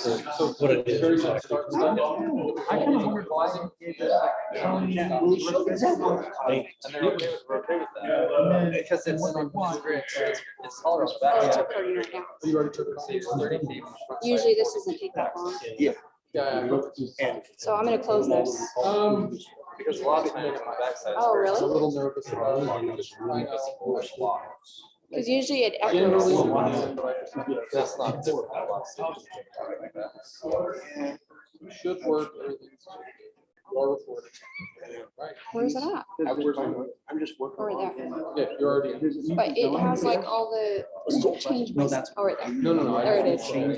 what it is exactly. I kind of wondered why they gave us county because it's it's taller on the back. Oh, it's recording right now. Usually this doesn't take that long. So I'm gonna close this. Because a lot of times on the backside. Oh, really? I'm a little nervous about it. Because usually it echoes. That's not. Should work. Everything's well recorded. Right. Where's it at? I'm just working. Or there. Yeah, you're already. But it has like all the change. No, that's- Oh, right there. No. There it is. And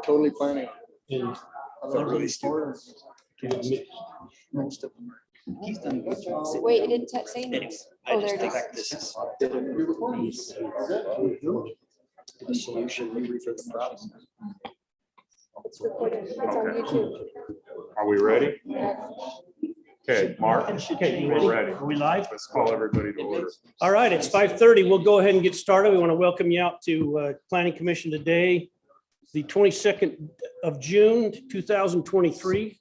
Totally planning. And Really stupid. Most of them. He's done a good job. wait, it didn't say anything. Anyways, I Oh, just there it think is. this is a solution maybe for the problem. It's recorded. It's on YouTube. Are we ready? Okay, Mark, okay, you we're ready. Are we live? Let's call everybody to order. All right, it's 5:30. We'll go ahead and get started. We want to welcome you out to Planning Commission today, the 22nd of June, 2023.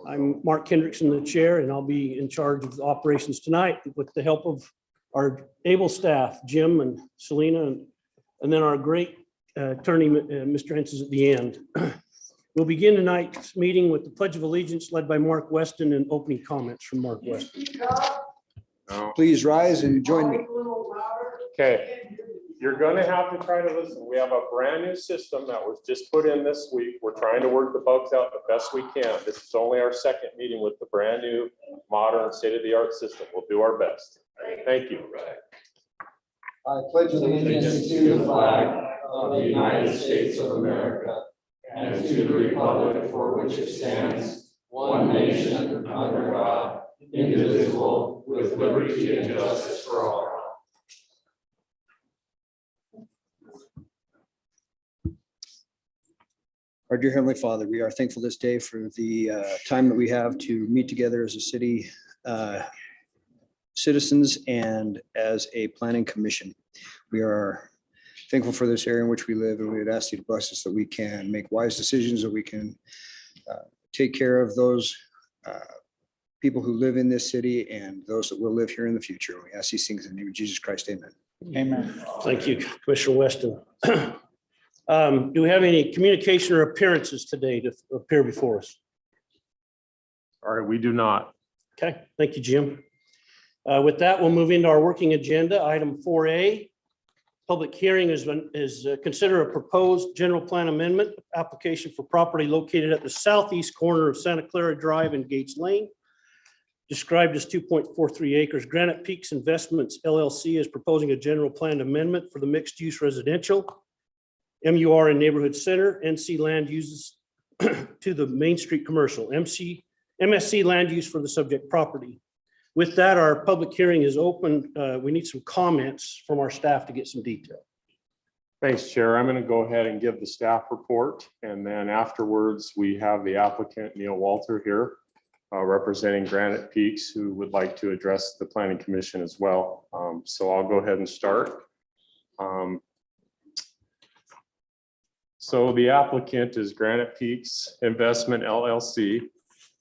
I'm Mark Kendrickson, the chair, and I'll be in charge of the operations tonight with the help of our able staff, Jim and Selena, and then our great attorney, Mr. Hens at the end. We'll begin tonight's meeting with the Pledge of Allegiance led by Mark Weston and opening comments from Mark Weston. No. Please rise and join me. Okay, you're gonna have to try to listen. We have a brand new system that was just put in this week. We're trying to work the bugs out the best we can. This is only our second meeting with the brand new, modern, state-of-the-art system. We'll do our best. Thank you. I pledge allegiance to the flag of the United States of America and to the republic for which it stands, one nation under God, indivisible, with liberty and justice for all. Our dear Heavenly Father, we are thankful this day for the time that we have to meet together as a city citizens and as a planning commission. We are thankful for this area in which we live, and we would ask you to bless us that we can make wise decisions, that we can take care of those people who live in this city and those that will live here in the future. We ask these things in the name of Jesus Christ. Amen. Amen. Thank you, Commissioner Weston. Do we have any communication or appearances today to appear before us? All right, we do not. Okay, thank you, Jim. With that, we'll move into our working agenda. Item 4A, public hearing is consider a proposed general plan amendment application for property located at the southeast corner of Santa Clara Drive and Gates Lane, described as 2.43 acres. Granite Peaks Investments LLC is proposing a general plan amendment for the mixed-use residential, MUR and Neighborhood Center, NC land uses to the Main Street Commercial, MSC land use for the subject property. With that, our public hearing is open. We need some comments from our staff to get some detail. Thanks, Chair. I'm going to go ahead and give the staff report, and then afterwards, we have the applicant, Neil Walter, here representing Granite Peaks, who would like to address the Planning Commission as well. So I'll go ahead and start. So the applicant is Granite Peaks Investment LLC.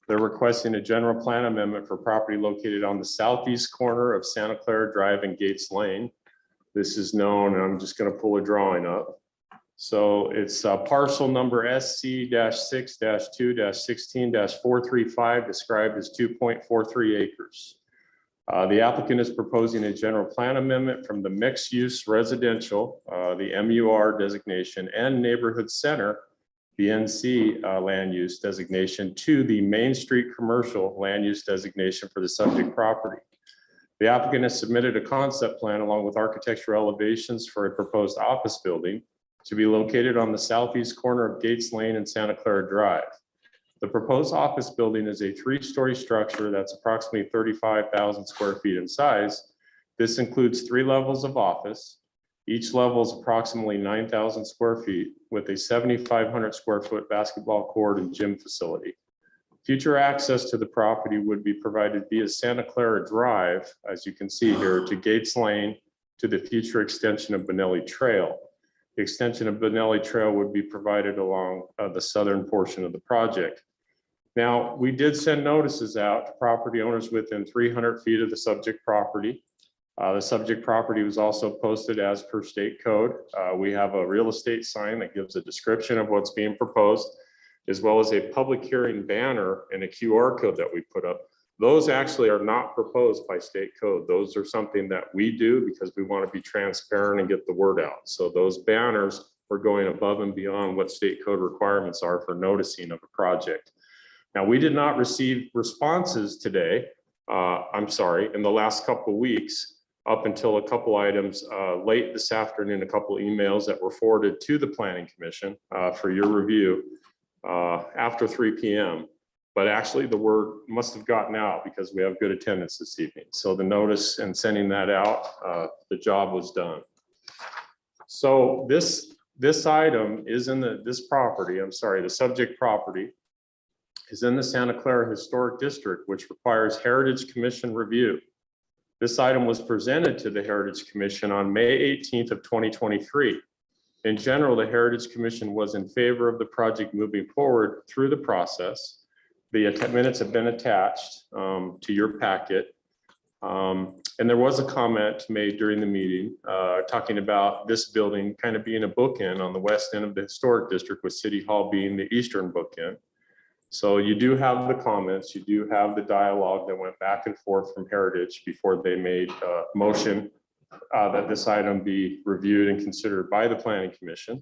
They're requesting a general plan amendment for property located on the southeast corner of Santa Clara Drive and Gates Lane. This is known, and I'm just going to pull a drawing up. So it's parcel number SC-6-2-16-435, described as 2.43 acres. The applicant is proposing a general plan amendment from the mixed use residential, the MUR designation, and neighborhood center, the NC land use designation, to the Main Street Commercial land use designation for the subject property. The applicant has submitted a concept plan along with architectural elevations for a proposed office building to be located on the southeast corner of Gates Lane and Santa Clara Drive. The proposed office building is a 3-story structure that's approximately 35,000 square feet in size. This includes 3 levels of office. Each level is approximately 9,000 square feet with a 7,500 square foot basketball court and gym facility. Future access to the property would be provided via Santa Clara Drive, as you can see here, to Gates Lane, to the future extension of Benelli Trail. The extension of Benelli Trail would be provided along the southern portion of the project. Now, we did send notices out to property owners within 300 feet of the subject property. The subject property was also posted as per state code. We have a real estate sign that gives a description of what's being proposed, as well as a public hearing banner and a QR code that we put up. Those actually are not proposed by state code. Those are something that we do because we want to be transparent and get the word out. So those banners are going above and beyond what state code requirements are for noticing of a project. Now, we did not receive responses today, in the last couple of weeks, up until a couple items late this afternoon, a couple emails that were forwarded to the Planning Commission for your review after 3 p.m. But actually the word must have gotten out because we have good attendance this evening. So the notice and sending that out, the job was done. So this item is in the subject property is in the Santa Clara Historic District, which requires Heritage Commission review. This item was presented to the Heritage Commission on May 18th of 2023. In general, the Heritage Commission was in favor of the project moving forward through the process. The minutes have been attached to your packet. And there was a comment made during the meeting talking about this building kind of being a bookend on the west end of the historic district, with City Hall being the eastern bookend. So you do have the comments, you do have the dialogue that went back and forth from Heritage before they made a motion that this item be reviewed and considered by the Planning Commission.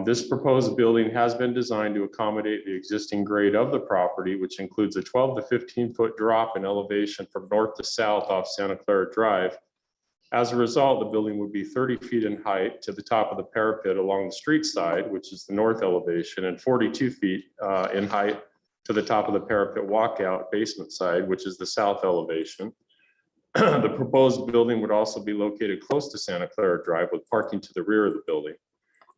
This proposed building has been designed to accommodate the existing grade of the property, which includes a 12 to 15 foot drop in elevation from north to south off Santa Clara Drive. As a result, the building would be 30 feet in height to the top of the parapet along the street side, which is the north elevation, and 42 feet in height to the top of the parapet walkout basement side, which is the south elevation. The proposed building would also be located close to Santa Clara Drive, with parking to the rear of the building.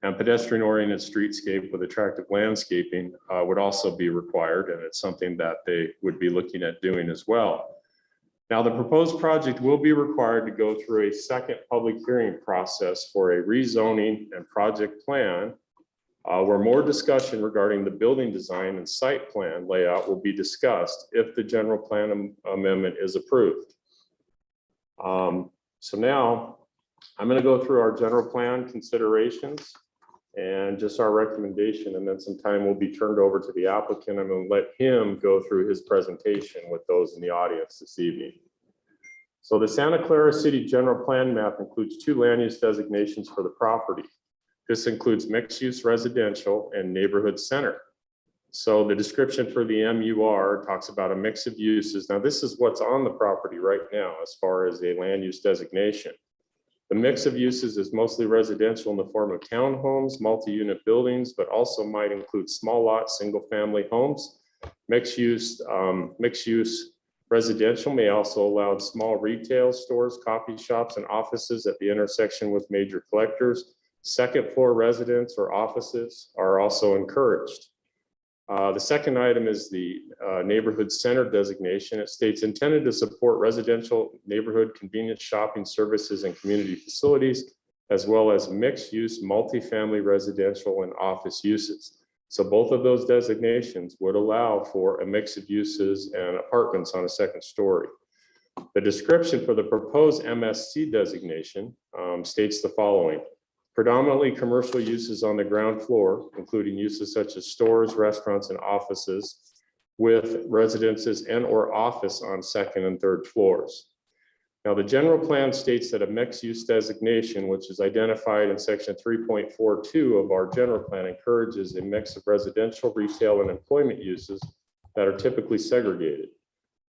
And pedestrian-oriented streetscape with attractive landscaping would also be required, and it's something that they would be looking at doing as well. Now, the proposed project will be required to go through a second public hearing process for a rezoning and project plan, where more discussion regarding the building design and site plan layout will be discussed if the general plan amendment is approved. So now I'm going to go through our general plan considerations and just our recommendation, and then some time will be turned over to the applicant. I'm going to let him go through his presentation with those in the audience this evening. So the Santa Clara City General Plan map includes 2 land use designations for the property. This includes mixed use residential and neighborhood center. So the description for the MUR talks about a mix of uses. Now, this is what's on the property right now as far as a land use designation. The mix of uses is mostly residential in the form of townhomes, multi-unit buildings, but also might include small lot, single-family homes. Mixed use residential may also allow small retail stores, coffee shops, and offices at the intersection with major collectors. Second floor residents or offices are also encouraged. The second item is the neighborhood center designation. It states intended to support residential neighborhood convenience shopping services and community facilities, as well as mixed use multifamily residential and office uses. So both of those designations would allow for a mix of uses and apartments on a second story. The description for the proposed MSC designation states the following: predominantly commercial uses on the ground floor, including uses such as stores, restaurants, and offices, with residences and or office on second and third floors. Now, the general plan states that a mixed use designation, which is identified in section 3.42 of our general plan, encourages a mix of residential, retail, and employment uses that are typically segregated.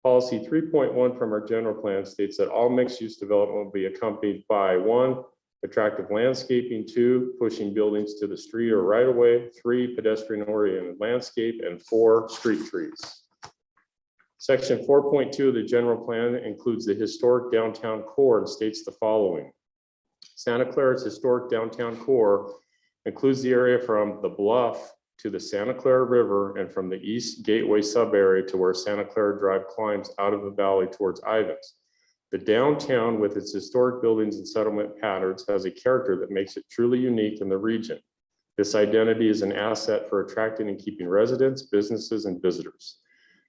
Policy 3.1 from our general plan states that all mixed use development will be accompanied by 1, attractive landscaping, 2, pushing buildings to the street or right of way, 3, pedestrian oriented landscape, and 4, street trees. Section 4.2 of the general plan includes the historic downtown core and states the following: Santa Clara's historic downtown core includes the area from the bluff to the Santa Clara River and from the East Gateway sub area to where Santa Clara Drive climbs out of the valley towards Ivans. The downtown, with its historic buildings and settlement patterns, has a character that makes it truly unique in the region. This identity is an asset for attracting and keeping residents, businesses, and visitors.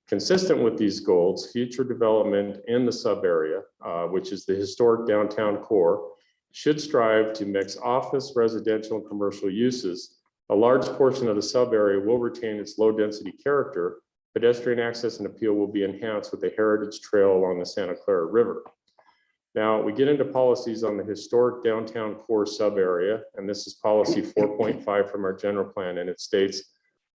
Consistent with these goals, future development in the sub-area, which is the historic downtown core, should strive to mix office, residential, and commercial uses. A large portion of the sub-area will retain its low-density character. Pedestrian access and appeal will be enhanced with a heritage trail along the Santa Clara River. Now, we get into policies on the historic downtown core sub-area, and this is policy 4.5 from our general plan, and it states,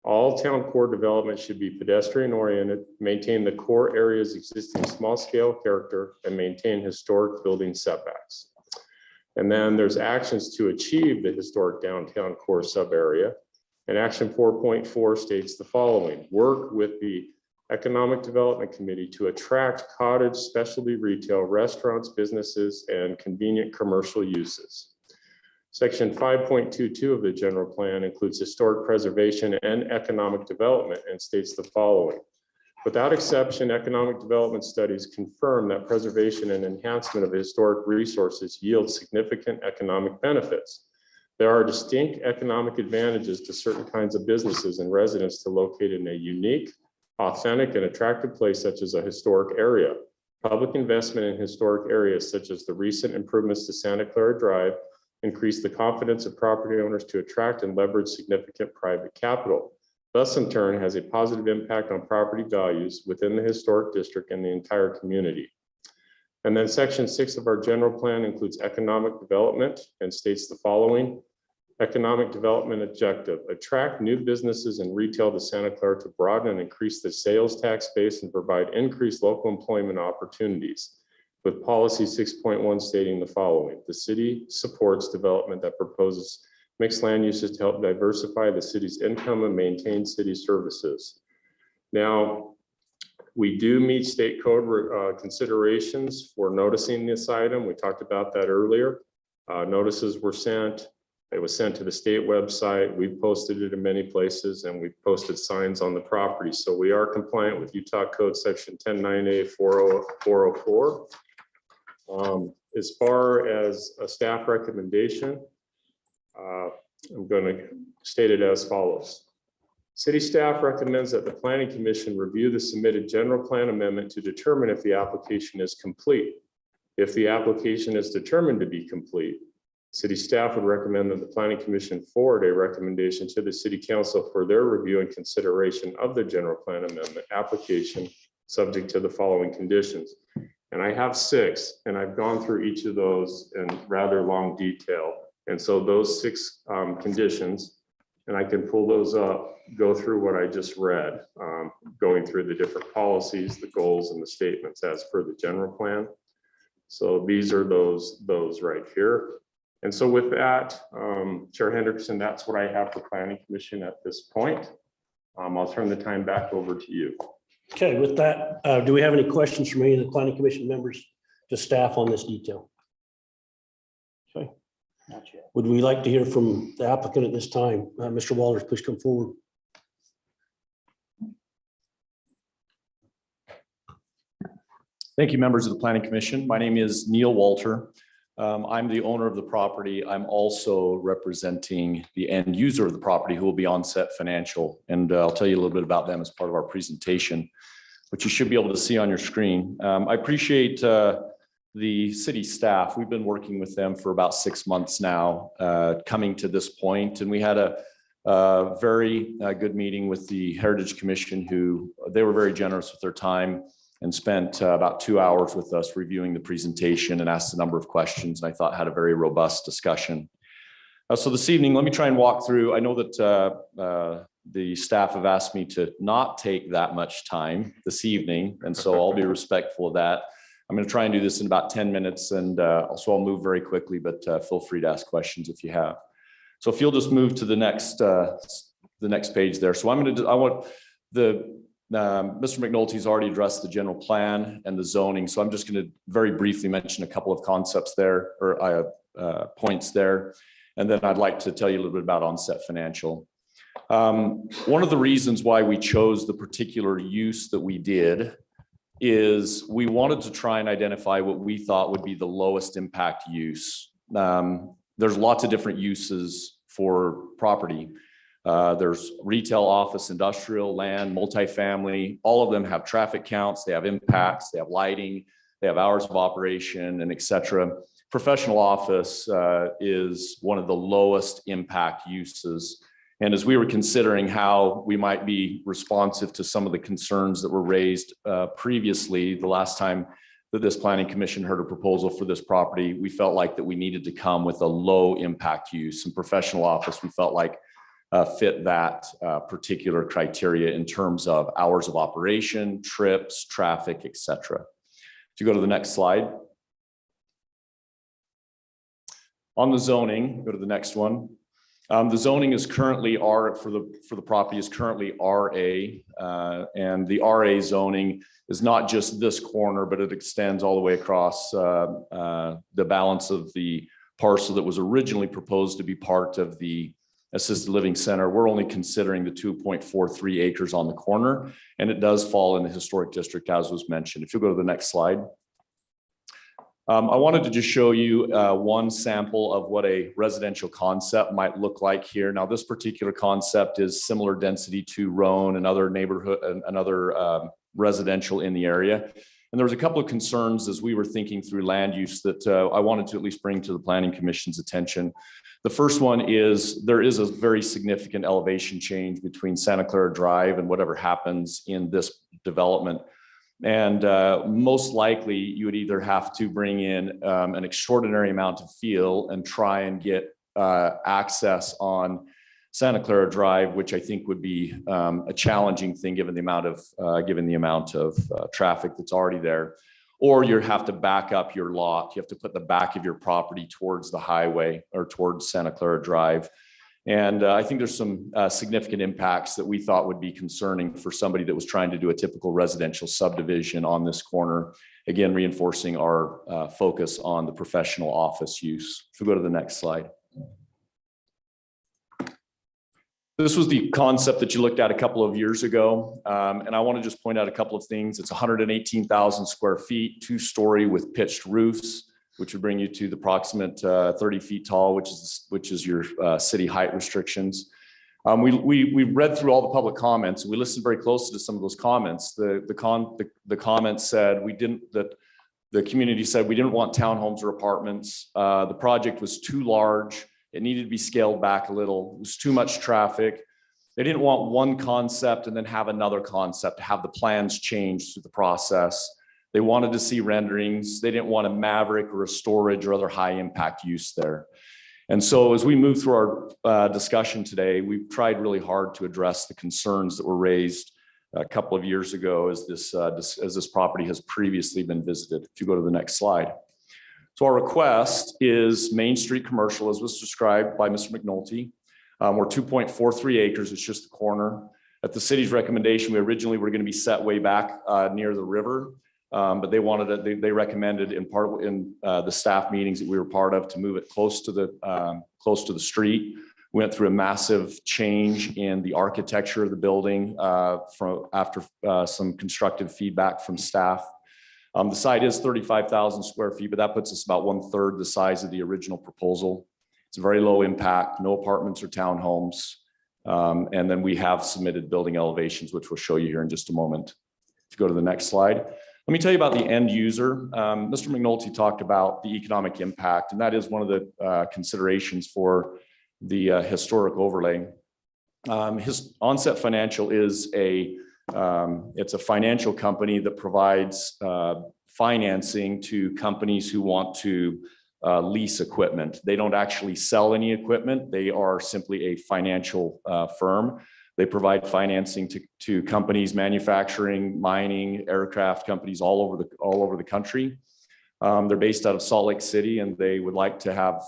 all town core development should be pedestrian oriented, maintain the core area's existing small scale character, and maintain historic building setbacks. And then there's actions to achieve the historic downtown core sub-area. And action 4.4 states the following: work with the Economic Development Committee to attract cottage, specialty retail, restaurants, businesses, and convenient commercial uses. Section 5.22 of the general plan includes historic preservation and economic development and states the following: without exception, economic development studies confirm that preservation and enhancement of historic resources yield significant economic benefits. There are distinct economic advantages to certain kinds of businesses and residents to locate in a unique, authentic, and attractive place such as a historic area. Public investment in historic areas such as the recent improvements to Santa Clara Drive increase the confidence of property owners to attract and leverage significant private capital. Thus, in turn, has a positive impact on property values within the historic district and the entire community. And then section 6 of our general plan includes economic development and states the following: economic development objective, attract new businesses and retail to Santa Clara to broaden and increase the sales tax base and provide increased local employment opportunities. With policy 6.1 stating the following: the city supports development that proposes mixed land uses to help diversify the city's income and maintain city services. Now, we do meet state code considerations for noticing this item. We talked about that earlier. Notices were sent. It was sent to the state website. We posted it in many places, and we posted signs on the property. So we are compliant with Utah Code Section 109A 404. As far as a staff recommendation, I'm going to state it as follows. City staff recommends that the Planning Commission review the submitted general plan amendment to determine if the application is complete. If the application is determined to be complete, city staff would recommend that the Planning Commission forward a recommendation to the City Council for their review and consideration of the general plan amendment application, subject to the following conditions. And I have 6, and I've gone through each of those in rather long detail. And so those 6 conditions, and I can pull those up, go through what I just read, going through the different policies, the goals, and the statements as per the general plan. So these are those right here. And so with that, Chair Hendrickson, that's what I have for Planning Commission at this point. I'll turn the time back over to you. Okay, with that, do we have any questions from any of the Planning Commission members to staff on this detail? Okay. Not yet. Would we like to hear from the applicant at this time? Mr. Walters, please come forward. Thank you, members of the Planning Commission. My name is Neil Walter. I'm the owner of the property. I'm also representing the end user of the property, who will be Onset Financial. And I'll tell you a little bit about them as part of our presentation, which you should be able to see on your screen. I appreciate the city staff. We've been working with them for about 6 months now, coming to this point. And we had a very good meeting with the Heritage Commission, who they were very generous with their time and spent about 2 hours with us reviewing the presentation and asked a number of questions. And I thought had a very robust discussion. So this evening, let me try and walk through. I know that the staff have asked me to not take that much time this evening, and so I'll be respectful of that. I'm going to try and do this in about 10 minutes, and also I'll move very quickly, but feel free to ask questions if you have. So if you'll just move to the next page there. So Mr. McNulty's already addressed the general plan and the zoning, so I'm just going to very briefly mention a couple of concepts there, or points there, and then I'd like to tell you a little bit about Onset Financial. One of the reasons why we chose the particular use that we did is we wanted to try and identify what we thought would be the lowest impact use. There's lots of different uses for property. There's retail, office, industrial, land, multifamily. All of them have traffic counts, they have impacts, they have lighting, they have hours of operation, and et cetera. Professional office is one of the lowest impact uses. And as we were considering how we might be responsive to some of the concerns that were raised previously, the last time that this planning commission heard a proposal for this property, we felt like that we needed to come with a low impact use. And professional office, we felt like fit that particular criteria in terms of hours of operation, trips, traffic, et cetera. If you go to the next slide. On the zoning, go to the next one. The zoning is currently R for the property is currently RA, and the RA zoning is not just this corner, but it extends all the way across the balance of the parcel that was originally proposed to be part of the assisted living center. We're only considering the 2.43 acres on the corner, and it does fall in the historic district, as was mentioned. If you go to the next slide. I wanted to just show you one sample of what a residential concept might look like here. Now, this particular concept is similar density to Roan and other neighborhood and another residential in the area. And there was a couple of concerns as we were thinking through land use that I wanted to at least bring to the Planning Commission's attention. The first one is there is a very significant elevation change between Santa Clara Drive and whatever happens in this development. And most likely you would either have to bring in an extraordinary amount of fill and try and get access on Santa Clara Drive, which I think would be a challenging thing given the amount of traffic that's already there. Or you have to back up your lot. You have to put the back of your property towards the highway or towards Santa Clara Drive. And I think there's some significant impacts that we thought would be concerning for somebody that was trying to do a typical residential subdivision on this corner. Again, reinforcing our focus on the professional office use. If we go to the next slide. This was the concept that you looked at a couple of years ago. And I want to just point out a couple of things. It's 118,000 square feet, 2-story with pitched roofs, which would bring you to the approximate 30 feet tall, which is your city height restrictions. We read through all the public comments. We listened very closely to some of those comments. The comments said the community said we didn't want townhomes or apartments. The project was too large. It needed to be scaled back a little. It was too much traffic. They didn't want one concept and then have another concept, to have the plans change through the process. They wanted to see renderings. They didn't want a Maverick or a storage or other high impact use there. And so as we move through our discussion today, we've tried really hard to address the concerns that were raised a couple of years ago as this property has previously been visited. If you go to the next slide. So our request is Main Street commercial, as was described by Mr. McNulty. We're 2.43 acres. It's just the corner. At the city's recommendation, we originally were going to be set way back near the river. But they wanted it, they recommended in the staff meetings that we were part of to move it close to the street. We went through a massive change in the architecture of the building after some constructive feedback from staff. The site is 35,000 square feet, but that puts us about 1/3 the size of the original proposal. It's very low impact, no apartments or townhomes. And then we have submitted building elevations, which we'll show you here in just a moment. If you go to the next slide. Let me tell you about the end user. Mr. McNulty talked about the economic impact, and that is one of the considerations for the historic overlay. His Onset Financial is it's a financial company that provides financing to companies who want to lease equipment. They don't actually sell any equipment. They are simply a financial firm. They provide financing to companies manufacturing, mining, aircraft companies all over the country. They're based out of Salt Lake City, and they would like to have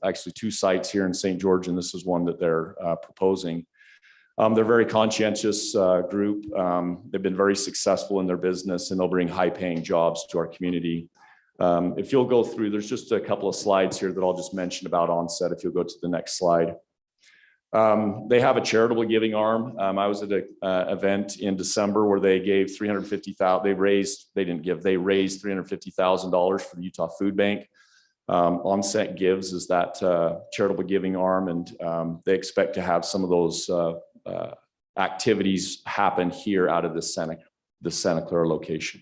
actually 2 sites here in St. George, and this is one that they're proposing. They're a very conscientious group. They've been very successful in their business, and they'll bring high-paying jobs to our community. If you'll go through, there's just a couple of slides here that I'll just mention about Onset. If you'll go to the next slide. They have a charitable giving arm. I was at an event in December where they gave $350,000. They raised $350,000 for the Utah Food Bank. Onset Gives is that charitable giving arm, and they expect to have some of those activities happen here out of the Santa Clara location.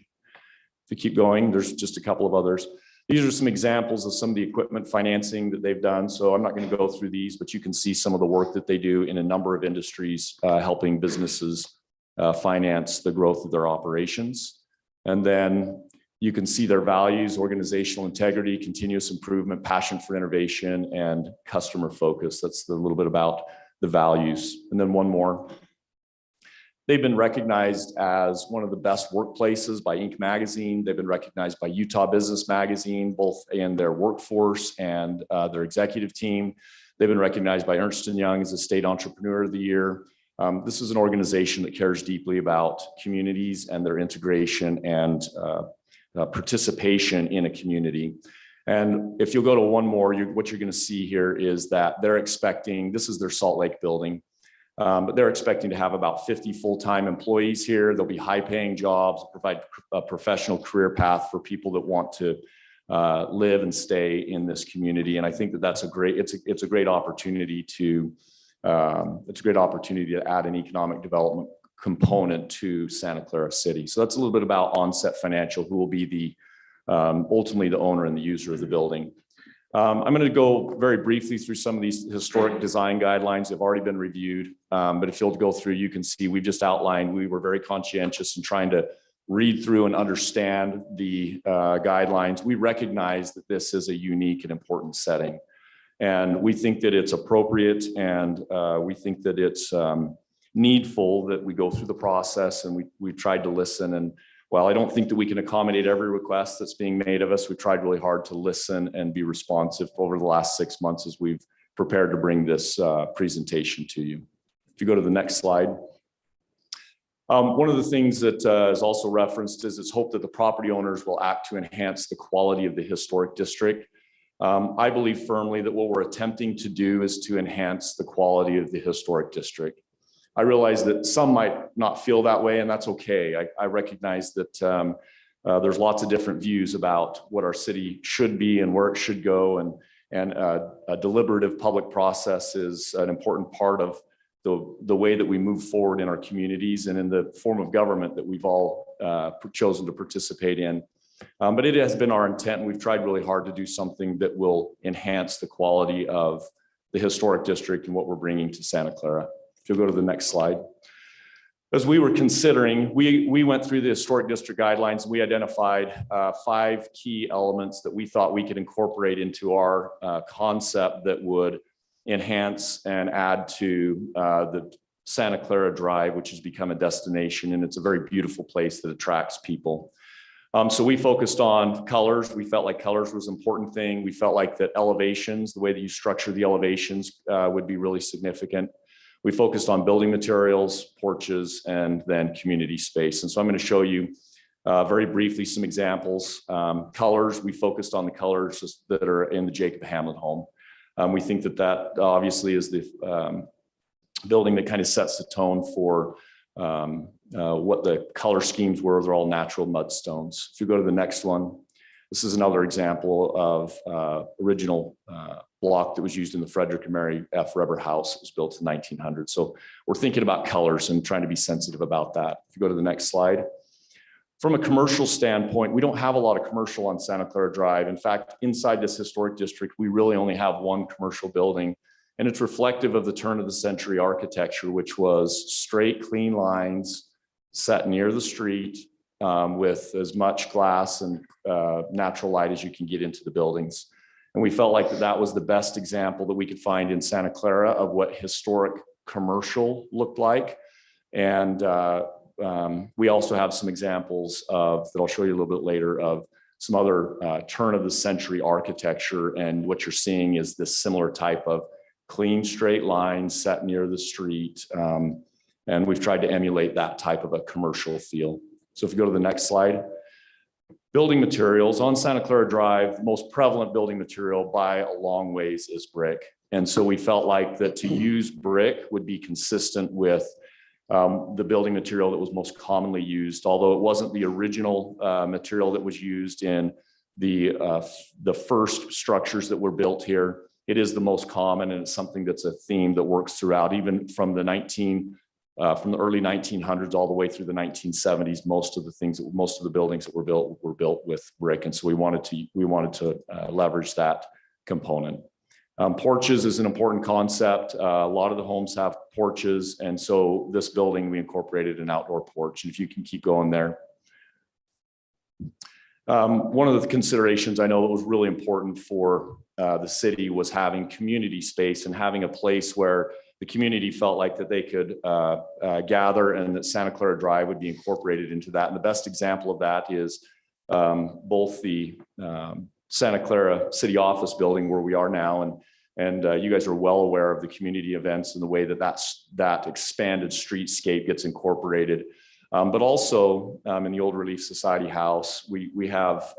If you keep going, there's just a couple of others. These are some examples of some of the equipment financing that they've done. So I'm not going to go through these, but you can see some of the work that they do in a number of industries, helping businesses finance the growth of their operations. And then you can see their values: organizational integrity, continuous improvement, passion for innovation, and customer focus. That's a little bit about the values. And then one more. They've been recognized as one of the best workplaces by Inc. magazine. They've been recognized by Utah Business Magazine, both in their workforce and their executive team. They've been recognized by Ernst & Young as a State Entrepreneur of the Year. This is an organization that cares deeply about communities and their integration and participation in a community. And if you'll go to one more, what you're going to see here is that they're expecting, this is their Salt Lake building, but they're expecting to have about 50 full-time employees here. There'll be high-paying jobs, provide a professional career path for people that want to live and stay in this community. And I think that that's a great, it's a great opportunity to, add an economic development component to Santa Clara City. So that's a little bit about Onset Financial, who will be the ultimately the owner and the user of the building. I'm going to go very briefly through some of these historic design guidelines. They've already been reviewed, but if you'll go through, you can see we've just outlined, we were very conscientious in trying to read through and understand the guidelines. We recognize that this is a unique and important setting, and we think that it's appropriate, and we think that it's needful that we go through the process, and we've tried to listen. And while I don't think that we can accommodate every request that's being made of us, we tried really hard to listen and be responsive over the last 6 months as we've prepared to bring this presentation to you. If you go to the next slide. One of the things that is also referenced is it's hoped that the property owners will act to enhance the quality of the historic district. I believe firmly that what we're attempting to do is to enhance the quality of the historic district. I realize that some might not feel that way, and that's okay. I recognize that there's lots of different views about what our city should be and where it should go, and a deliberative public process is an important part of the way that we move forward in our communities and in the form of government that we've all chosen to participate in. But it has been our intent, and we've tried really hard to do something that will enhance the quality of the historic district and what we're bringing to Santa Clara. If you'll go to the next slide. As we were considering, we went through the historic district guidelines. We identified 5 key elements that we thought we could incorporate into our concept that would enhance and add to the Santa Clara Drive, which has become a destination, and it's a very beautiful place that attracts people. So we focused on colors. We felt like colors was an important thing. We felt like that elevations, the way that you structure the elevations would be really significant. We focused on building materials, porches, and then community space. And so I'm going to show you very briefly some examples. Colors, we focused on the colors that are in the Jacob Hamlet home. We think that that obviously is the building that kind of sets the tone for what the color schemes were. They're all natural mudstones. If you go to the next one, this is another example of original block that was used in the Frederick and Mary F. Reber House. It was built in 1900. So we're thinking about colors and trying to be sensitive about that. If you go to the next slide. From a commercial standpoint, we don't have a lot of commercial on Santa Clara Drive. In fact, inside this historic district, we really only have one commercial building, and it's reflective of the turn of the century architecture, which was straight, clean lines set near the street with as much glass and natural light as you can get into the buildings. And we felt like that was the best example that we could find in Santa Clara of what historic commercial looked like. And we also have some examples of, that I'll show you a little bit later, of some other turn of the century architecture. And what you're seeing is this similar type of clean, straight lines set near the street. And we've tried to emulate that type of a commercial feel. So if you go to the next slide. Building materials on Santa Clara Drive, the most prevalent building material by a long ways is brick. And so we felt like that to use brick would be consistent with the building material that was most commonly used, although it wasn't the original material that was used in the first structures that were built here. It is the most common, and it's something that's a theme that works throughout, even from the early 1900s all the way through the 1970s. Most of the buildings that were built with brick, and so we wanted to leverage that component. Porches is an important concept. A lot of the homes have porches, and so this building we incorporated an outdoor porch. And if you can keep going there. One of the considerations I know that was really important for the city was having community space and having a place where the community felt like that they could gather, and that Santa Clara Drive would be incorporated into that. And the best example of that is both the Santa Clara City Office building where we are now, and you guys are well aware of the community events and the way that expanded streetscape gets incorporated. But also in the Old Relief Society House, we have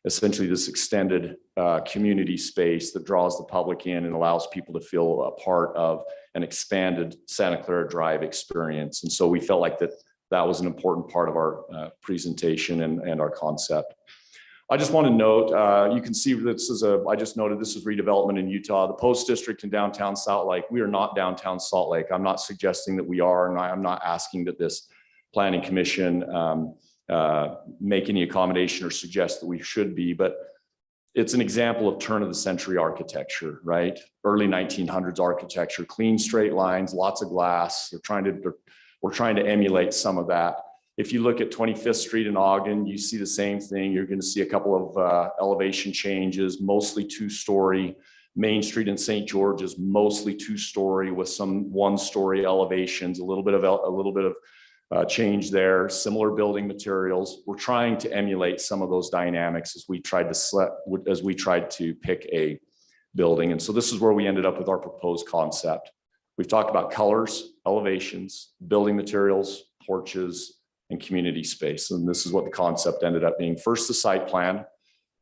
essentially this extended community space that draws the public in and allows people to feel a part of an expanded Santa Clara Drive experience. And so we felt like that was an important part of our presentation and our concept. I just want to note, you can see I just noted this is redevelopment in Utah. The Post District in downtown Salt Lake, we are not downtown Salt Lake. I'm not suggesting that we are, and I'm not asking that this Planning Commission make any accommodation or suggest that we should be, but it's an example of turn of the century architecture, right? Early 1900s architecture, clean straight lines, lots of glass. We're trying to emulate some of that. If you look at 25th Street in Ogden, you see the same thing. You're going to see a couple of elevation changes, mostly 2-story. Main Street in St. George is mostly 2-story with some 1-story elevations, a little bit of change there. Similar building materials. We're trying to emulate some of those dynamics as we tried to pick a building. And so this is where we ended up with our proposed concept. We've talked about colors, elevations, building materials, porches, and community space. And this is what the concept ended up being. First, the site plan.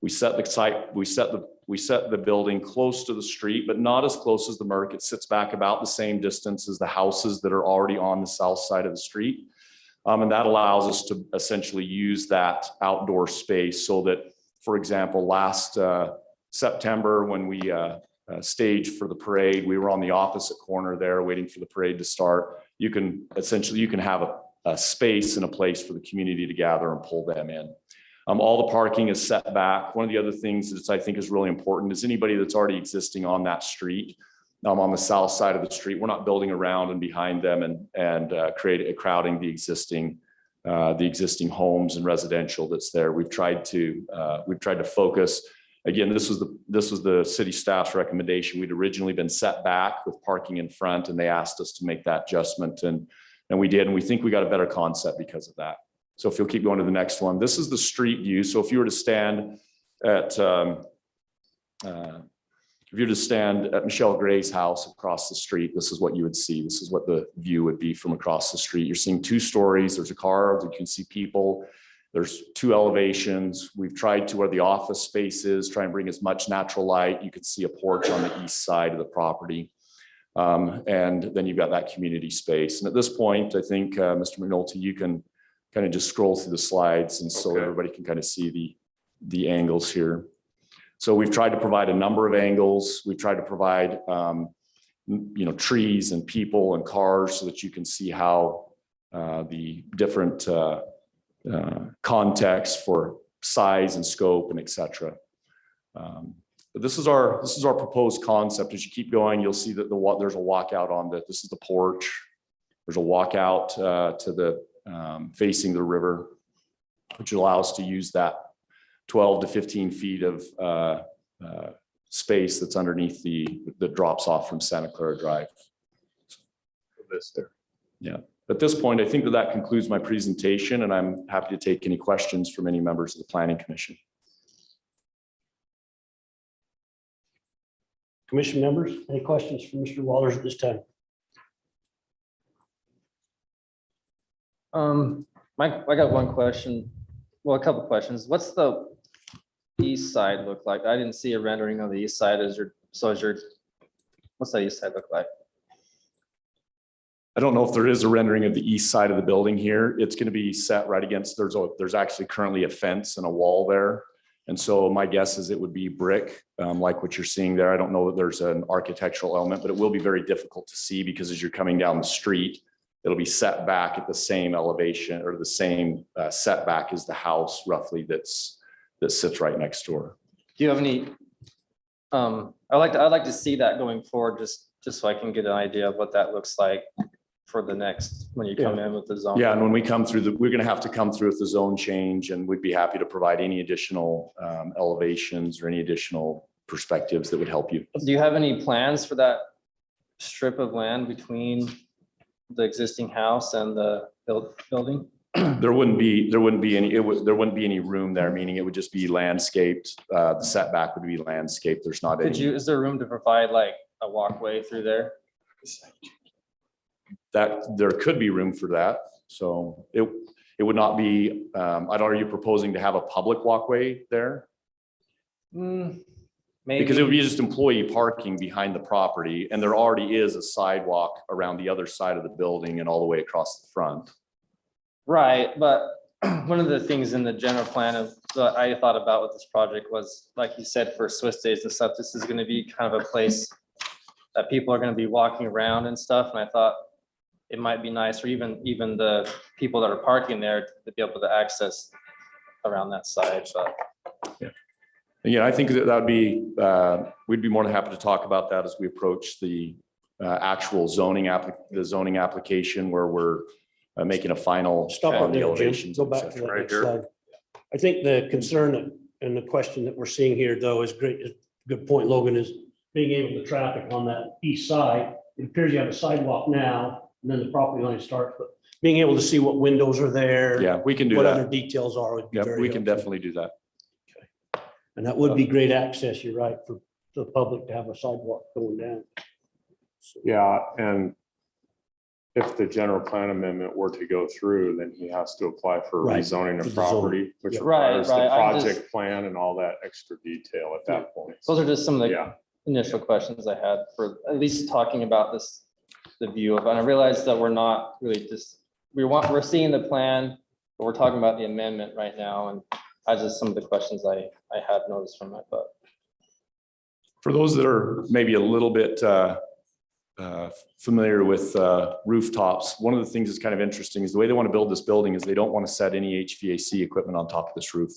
We set the building close to the street, but not as close as the Merck. It sits back about the same distance as the houses that are already on the south side of the street. And that allows us to essentially use that outdoor space so that, for example, last September when we staged for the parade, we were on the opposite corner there waiting for the parade to start. You can have a space and a place for the community to gather and pull them in. All the parking is set back. One of the other things that I think is really important is anybody that's already existing on that street, on the south side of the street, we're not building around and behind them and crowding the existing homes and residential that's there. We've tried to focus. Again, this was the city staff's recommendation. We'd originally been set back with parking in front, and they asked us to make that adjustment, and we did, and we think we got a better concept because of that. So if you'll keep going to the next one, this is the street view. So if you were to stand at Michelle Gray's house across the street, this is what you would see. This is what the view would be from across the street. You're seeing 2 stories. There's a car. You can see people. There's 2 elevations. We've tried to where the office space is, try and bring as much natural light. You can see a porch on the east side of the property. And then you've got that community space. And at this point, I think, Mr. McNulty, you can kind of just scroll through the slides, and so everybody can kind of see the angles here. So we've tried to provide a number of angles. We've tried to provide, trees and people and cars so that you can see how the different context for size and scope and et cetera. But this is our proposed concept. As you keep going, you'll see that there's a walkout on this is the porch. There's a walkout to the facing the river, which allows to use that 12 to 15 feet of space that's underneath that drops off from Santa Clara Drive. This there. Yeah. At this point, I think that concludes my presentation, and I'm happy to take any questions from any members of the Planning Commission. Commission members, any questions for Mr. Walters at this time? I got one question. Well, a couple questions. What's the east side look like? I didn't see a rendering of the east side. Is your What's that east side look like? I don't know if there is a rendering of the east side of the building here. It's going to be set right against, there's actually currently a fence and a wall there. And so my guess is it would be brick, like what you're seeing there. I don't know that there's an architectural element, but it will be very difficult to see because as you're coming down the street, it'll be set back at the same elevation or the same setback as the house roughly that sits right next door. Do you have any? I'd like to see that going forward, just so I can get an idea of what that looks like for the next, when you come in with the zone. Yeah, and when we come through we're going to have to come through with the zone change, and we'd be happy to provide any additional elevations or any additional perspectives that would help you. Do you have any plans for that strip of land between the existing house and the building? There wouldn't be any, there wouldn't be any room there, meaning it would just be landscaped. The setback would be landscaped. There's not any. Is there room to provide like a walkway through there? That there could be room for that. So it would not be, are you proposing to have a public walkway there? Maybe. Because it would be just employee parking behind the property, and there already is a sidewalk around the other side of the building and all the way across the front. Right, but one of the things in the general plan of that I thought about with this project was, like you said, for Swiss days and stuff, this is going to be kind of a place that people are going to be walking around and stuff. And I thought it might be nice for even the people that are parking there to be able to access around that side. But Yeah, I think that would be, we'd be more than happy to talk about that as we approach the actual zoning application where we're making a final. Stop on on the there, Jim. elevations, Go et back to cetera. that Right next here. slide. I think the concern and the question that we're seeing here, though, is great. Is good point, Logan, is being able to traffic on that east side. It appears you have a sidewalk now, and then the property line starts, but being able to see what windows are there. Yeah, we can do What other that. details are would be Yeah, very we can helpful. definitely do that. And that would be great access, you're right, for the public to have a sidewalk going down. Yeah, and if the general plan amendment were to go through, then he has to apply for Right, rezoning for of the zone. property, which Yeah. requires the Right, I'm just- project plan and all that extra detail at that point. those are just some of the Yeah, initial questions I had for at least talking about this, the view of, and I realized that we're not really just, we're seeing the plan, but we're talking about the amendment right now, and I just, some of the questions I had noticed from it, but. For those that are maybe a little bit familiar with rooftops, one of the things that's kind of interesting is the way they want to build this building is they don't want to set any HVAC equipment on top of this roof.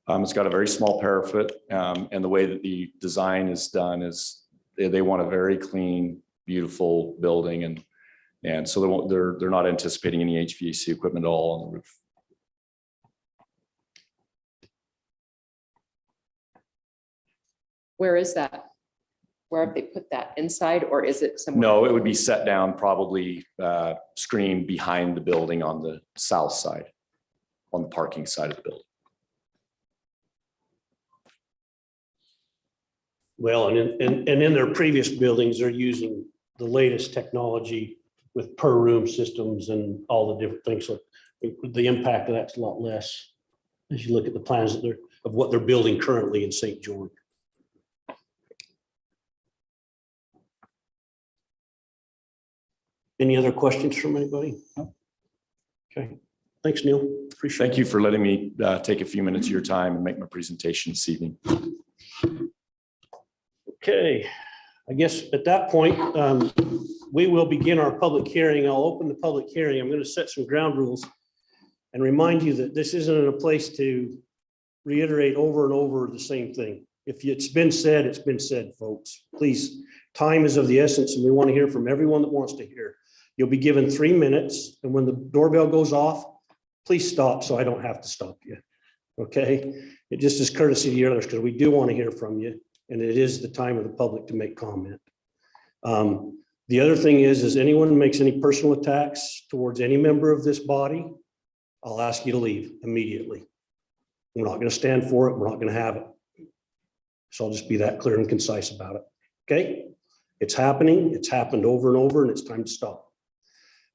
It's got a very small parapet, and the way that the design is done is they want a very clean, beautiful building, and so they're not anticipating any HVAC equipment at all on the roof. Where is that? Where have they put that? Inside, or is it somewhere? No, it would be set down, probably screened behind the building on the south side, on the parking side of the building. Well, and in their previous buildings, they're using the latest technology with per room systems and all the different things. So the impact of that's a lot less as you look at the plans of what they're building currently in St. George. Any other questions from anybody? Okay, thanks, Neil. Appreciate it. Thank you for letting me take a few minutes of your time and make my presentation this evening. Okay, I guess at that point, we will begin our public hearing. I'll open the public hearing. I'm going to set some ground rules and remind you that this isn't a place to reiterate over and over the same thing. If it's been said, it's been said, folks. Please, time is of the essence, and we want to hear from everyone that wants to hear. You'll be given 3 minutes, and when the doorbell goes off, please stop so I don't have to stop you. Okay? It just is courtesy to the others because we do want to hear from you. And it is the time of the public to make comment. The other thing is anyone makes any personal attacks towards any member of this body, I'll ask you to leave immediately. We're not going to stand for it. We're not going to have it. So I'll just be that clear and concise about it. Okay? It's happening. It's happened over and over, and it's time to stop.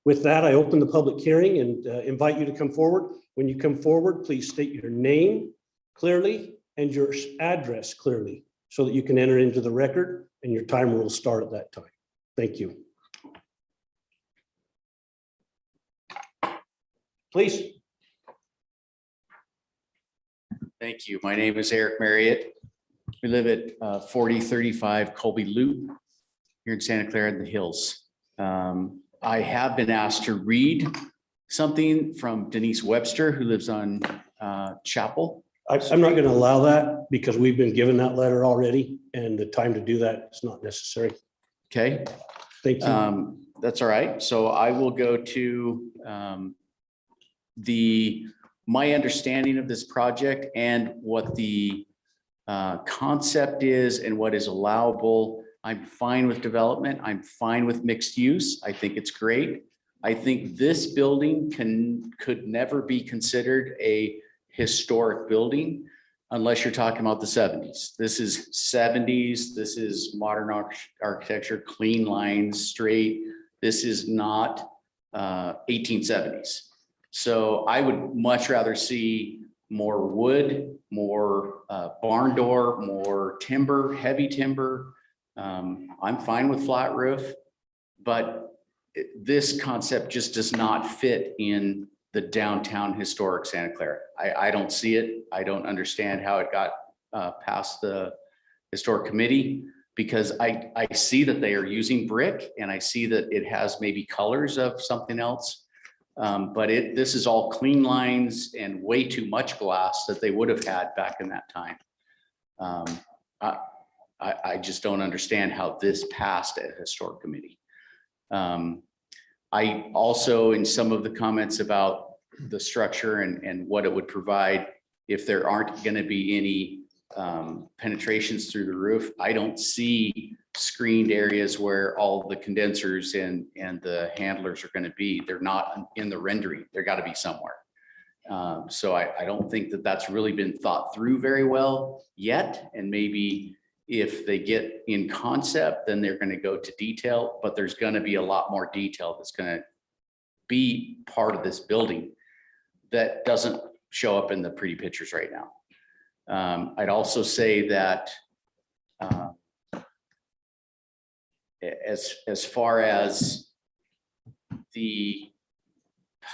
With that, I open the public hearing and invite you to come forward. When you come forward, please state your name clearly and your address clearly. so that you can enter into the record, and your timer will start at that time. Thank you. Please. Thank you. My name is Eric Marriott. We live at 4035 Colby Loop here in Santa Clara in the Hills. I have been asked to read something from Denise Webster, who lives on Chapel. I'm not going to allow that because we've been given that letter already, and the time to do that is not necessary. Okay, Thank you. that's all right. So I will go to my understanding of this project and what the concept is and what is allowable. I'm fine with development. I'm fine with mixed use. I think it's great. I think this building could never be considered a historic building unless you're talking about the 70s. This is 70s. This is modern architecture, clean lines, straight. This is not 1870s. So I would much rather see more wood, more barn door, more timber, heavy timber. I'm fine with flat roof, but this concept just does not fit in the downtown historic Santa Clara. I don't see it. I don't understand how it got past the historic committee, because I see that they are using brick and I see that it has maybe colors of something else. But this is all clean lines and way too much glass that they would have had back in that time. I just don't understand how this passed at historic committee. I also, in some of the comments about the structure and what it would provide, if there aren't going to be any penetrations through the roof, I don't see screened areas where all the condensers and the handlers are going to be. They're not in the rendering. They're got to be somewhere. So I don't think that that's really been thought through very well yet. And maybe if they get in concept, then they're going to go to detail, but there's going to be a lot more detail that's going to be part of this building that doesn't show up in the pretty pictures right now. I'd also say that as far as the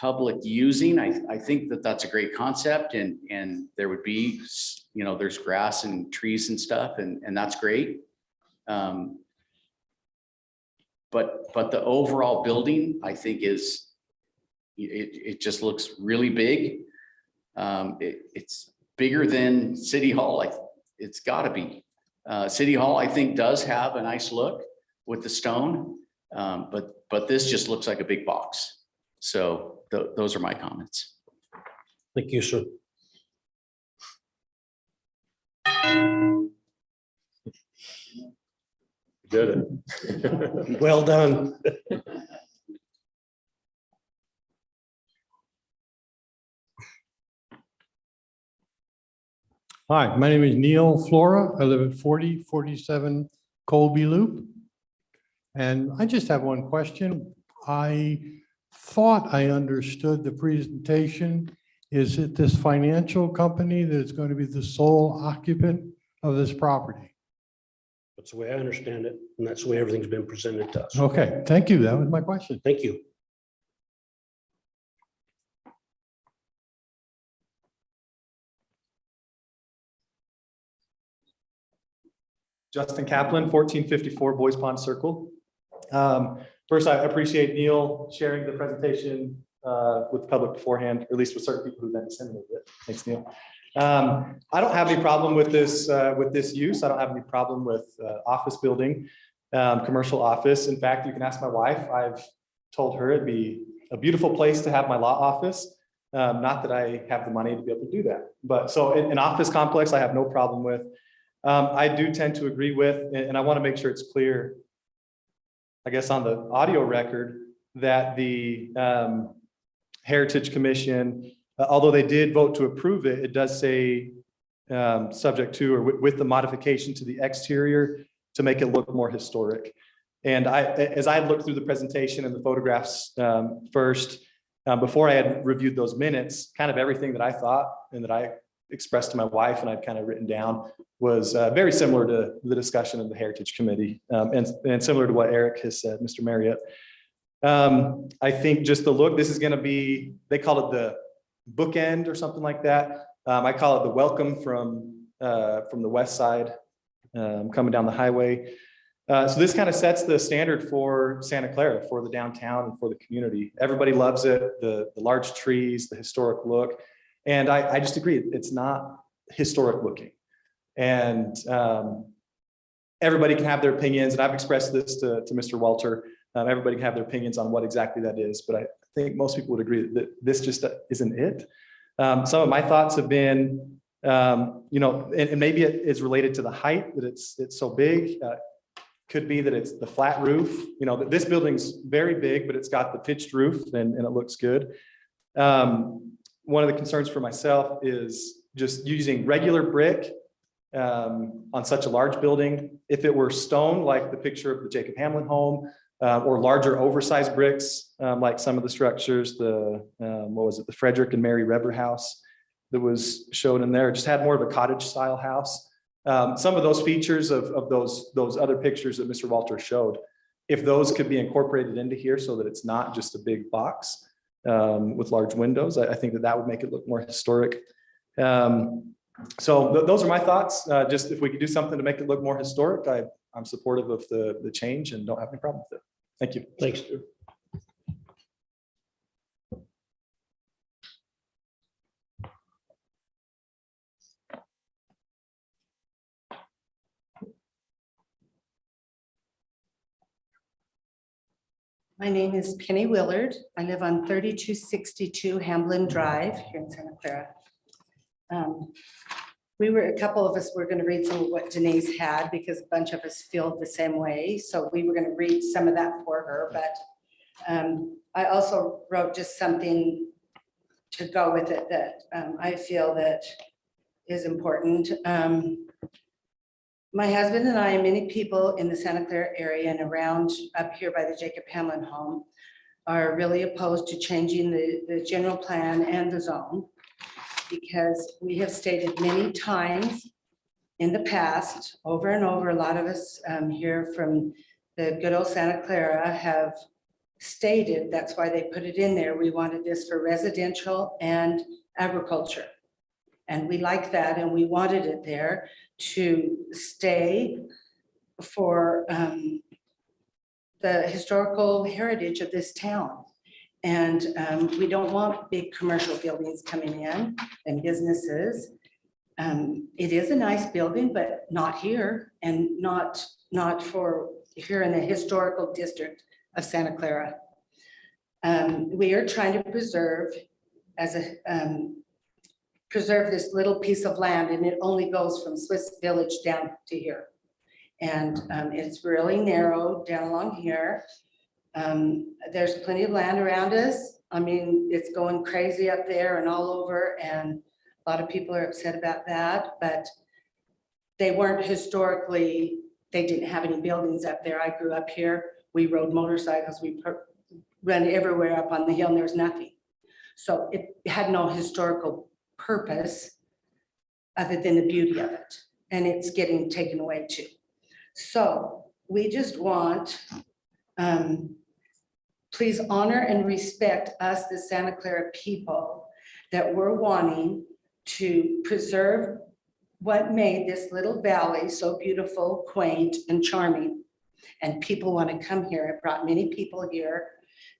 public using, I think that that's a great concept, and there would be, there's grass and trees and stuff, and that's great. But the overall building, I think, is it just looks really big. It's bigger than City Hall. It's got to be. City Hall, I think, does have a nice look with the stone, but this just looks like a big box. So those are my comments. Thank you, sir. Did it. Well done. Hi, my name is Neil Flora. I live at 4047 Colby Loop. And I just have one question. I thought I understood the presentation. Is it this financial company that is going to be the sole occupant of this property? That's the way I understand it, and that's the way everything's been presented to us. Okay, thank you. That was my question. Thank you. Justin Kaplan, 1454 Boys Pond Circle. First, I appreciate Neil sharing the presentation with the public beforehand, or at least with certain people who then disseminated it. Thanks, Neil. I don't have any problem with this use. I don't have any problem with office building, commercial office. In fact, you can ask my wife. I've told her it'd be a beautiful place to have my law office. Not that I have the money to be able to do that, but so an office complex I have no problem with. I do tend to agree with, and I want to make sure it's clear, I guess, on the audio record, that the Heritage Commission, although they did vote to approve it, it does say subject to or with the modification to the exterior to make it look more historic. And as I looked through the presentation and the photographs first, before I had reviewed those minutes, kind of everything that I thought and that I expressed to my wife and I'd kind of written down was very similar to the discussion of the Heritage Committee, and similar to what Eric has said, Mr. Marriott. I think just the look, this is going to be, they call it the bookend or something like that. I call it the welcome from the west side, coming down the highway. So this kind of sets the standard for Santa Clara, for the downtown and for the community. Everybody loves it, the large trees, the historic look. And I just agree, it's not historic looking. And everybody can have their opinions, and I've expressed this to Mr. Walter. Everybody can have their opinions on what exactly that is, but I think most people would agree that this just isn't it. Some of my thoughts have been, and maybe it is related to the height, that it's so big. Could be that it's the flat roof. This building's very big, but it's got the pitched roof and it looks good. One of the concerns for myself is just using regular brick on such a large building. If it were stone, like the picture of the Jacob Hamlin home, or larger oversized bricks, like some of the structures, the Frederick and Mary Reber house that was shown in there, just had more of a cottage style house. Some of those features of those other pictures that Mr. Walter showed, if those could be incorporated into here so that it's not just a big box with large windows, I think that would make it look more historic. So those are my thoughts. Just if we could do something to make it look more historic, I'm supportive of the change and don't have any problem with it. Thank you. Thanks, Drew. My name is Penny Willard. I live on 3262 Hamblin Drive here in Santa Clara. A couple of us were going to read some of what Denise had because a bunch of us feel the same way. So we were going to read some of that for her, but I also wrote just something to go with it that I feel that is important. My husband and I and many people in the Santa Clara area and around up here by the Jacob Hamlin home are really opposed to changing the general plan and the zone, because we have stated many times in the past, over and over, a lot of us here from the good old Santa Clara have stated, that's why they put it in there. We wanted this for residential and agriculture. And we like that, and we wanted it there to stay for the historical heritage of this town. And we don't want big commercial buildings coming in and businesses. It is a nice building, but not here, and not for here in the historical district of Santa Clara. We are trying to preserve this little piece of land, and it only goes from Swiss Village down to here. And it's really narrow down along here. There's plenty of land around us. I mean, it's going crazy up there and all over, and a lot of people are upset about that, but they weren't historically, they didn't have any buildings up there. I grew up here. We rode motorcycles. We ran everywhere up on the hill, and there was nothing. So it had no historical purpose other than the beauty of it, and it's getting taken away too. So we just want, please honor and respect us, the Santa Clara people, that we're wanting to preserve what made this little valley so beautiful, quaint, and charming. And people want to come here. It brought many people here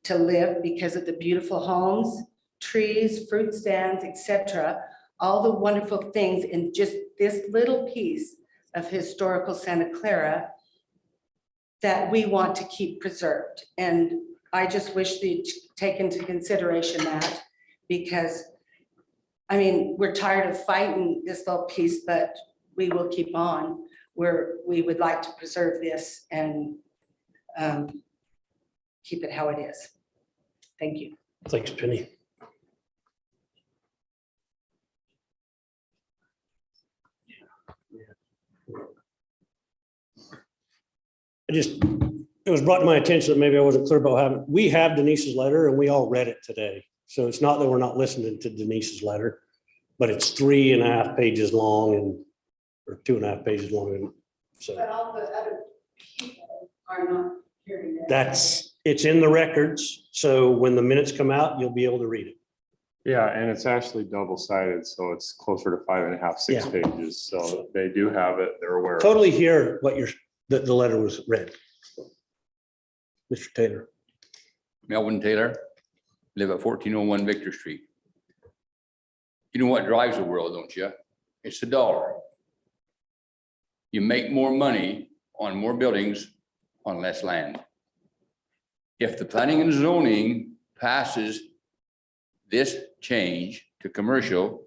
to live because of the beautiful homes, trees, fruit stands, etc. All the wonderful things in just this little piece of historical Santa Clara that we want to keep preserved. And I just wish they'd take into consideration that, because I mean, we're tired of fighting this little piece, but we will keep on. We would like to preserve this and keep it how it is. Thank you. Thanks, Penny. It was brought to my attention that maybe I wasn't clear about how, we have Denise's letter and we all read it today. So it's not that we're not listening to Denise's letter. but it's 3.5 pages long or 2.5 pages long. And so But all the other people are not hearing it. it's in the records. So when the minutes come out, you'll be able to read it. Yeah, and it's actually double-sided, so it's closer to 5.5, 6 Yeah. pages. So they do have it. They're aware. of it. Totally hear what the letter was read. Mr. Taylor. Melvin Taylor, live at 1401 Victor Street. You know what drives the world, don't you? It's the dollar. You make more money on more buildings on less land. If the planning and zoning passes this change to commercial,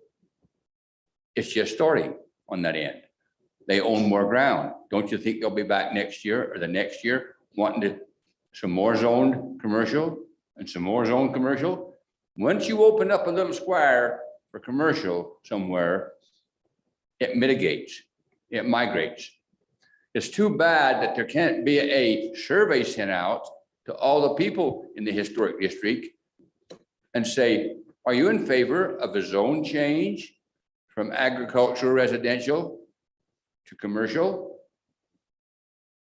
it's just starting on that end. They own more ground. Don't you think they'll be back next year or the next year wanting to some more zoned commercial and some more zoned commercial? Once you open up a little square for commercial somewhere, it mitigates, it migrates. It's too bad that there can't be a survey sent out to all the people in the historic district and say, are you in favor of a zone change from agricultural residential to commercial?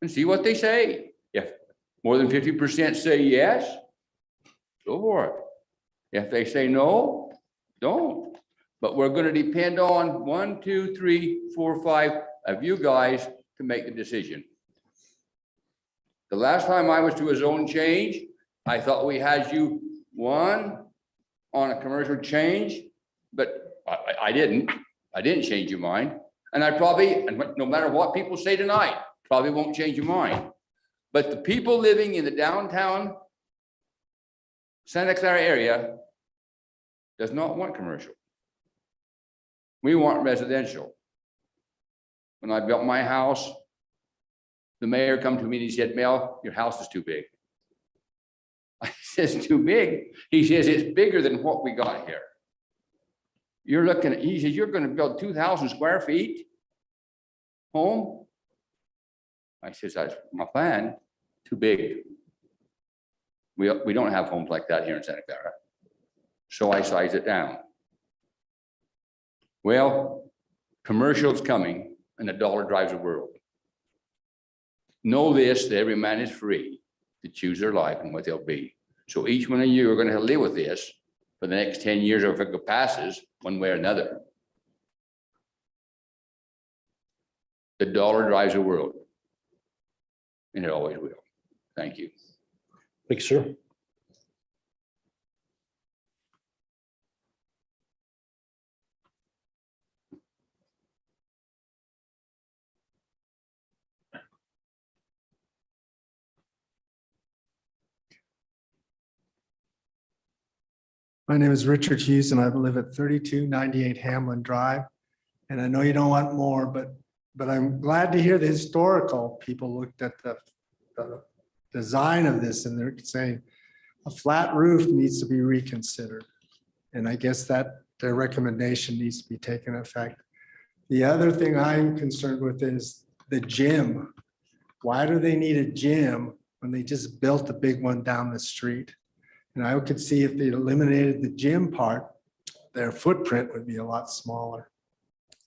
And see what they say. If more than 50% say yes, go for it. If they say no, don't. But we're going to depend on 1, 2, 3, 4, 5 of you guys to make the decision. The last time I was to a zone change, I thought we had you one on a commercial change, but I didn't. I didn't change your mind. And I probably, and no matter what people say tonight, probably won't change your mind. But the people living in the downtown Santa Clara area does not want commercial. We want residential. When I built my house, the mayor come to me and he said, Mel, your house is too big. I says, too big? He says, it's bigger than what we got here. You're looking at, he says, you're going to build 2,000 square feet home? I says, that's my plan, too big. We don't have homes like that here in Santa Clara. So I sized it down. Well, commercial's coming and the dollar drives the world. Know this, that every man is free to choose their life and what they'll be. So each one of you are going to live with this for the next 10 years, or if it passes one way or another. The dollar drives the world. And it always will. Thank you. Thank you, sir. My name is Richard Hughes and I live at 3298 Hamlin Drive. And I know you don't want more, but I'm glad to hear the historical people looked at the design of this and they're saying a flat roof needs to be reconsidered. And I guess that their recommendation needs to be taken effect. The other thing I'm concerned with is the gym. Why do they need a gym when they just built a big one down the street? And I could see if they eliminated the gym part, their footprint would be a lot smaller.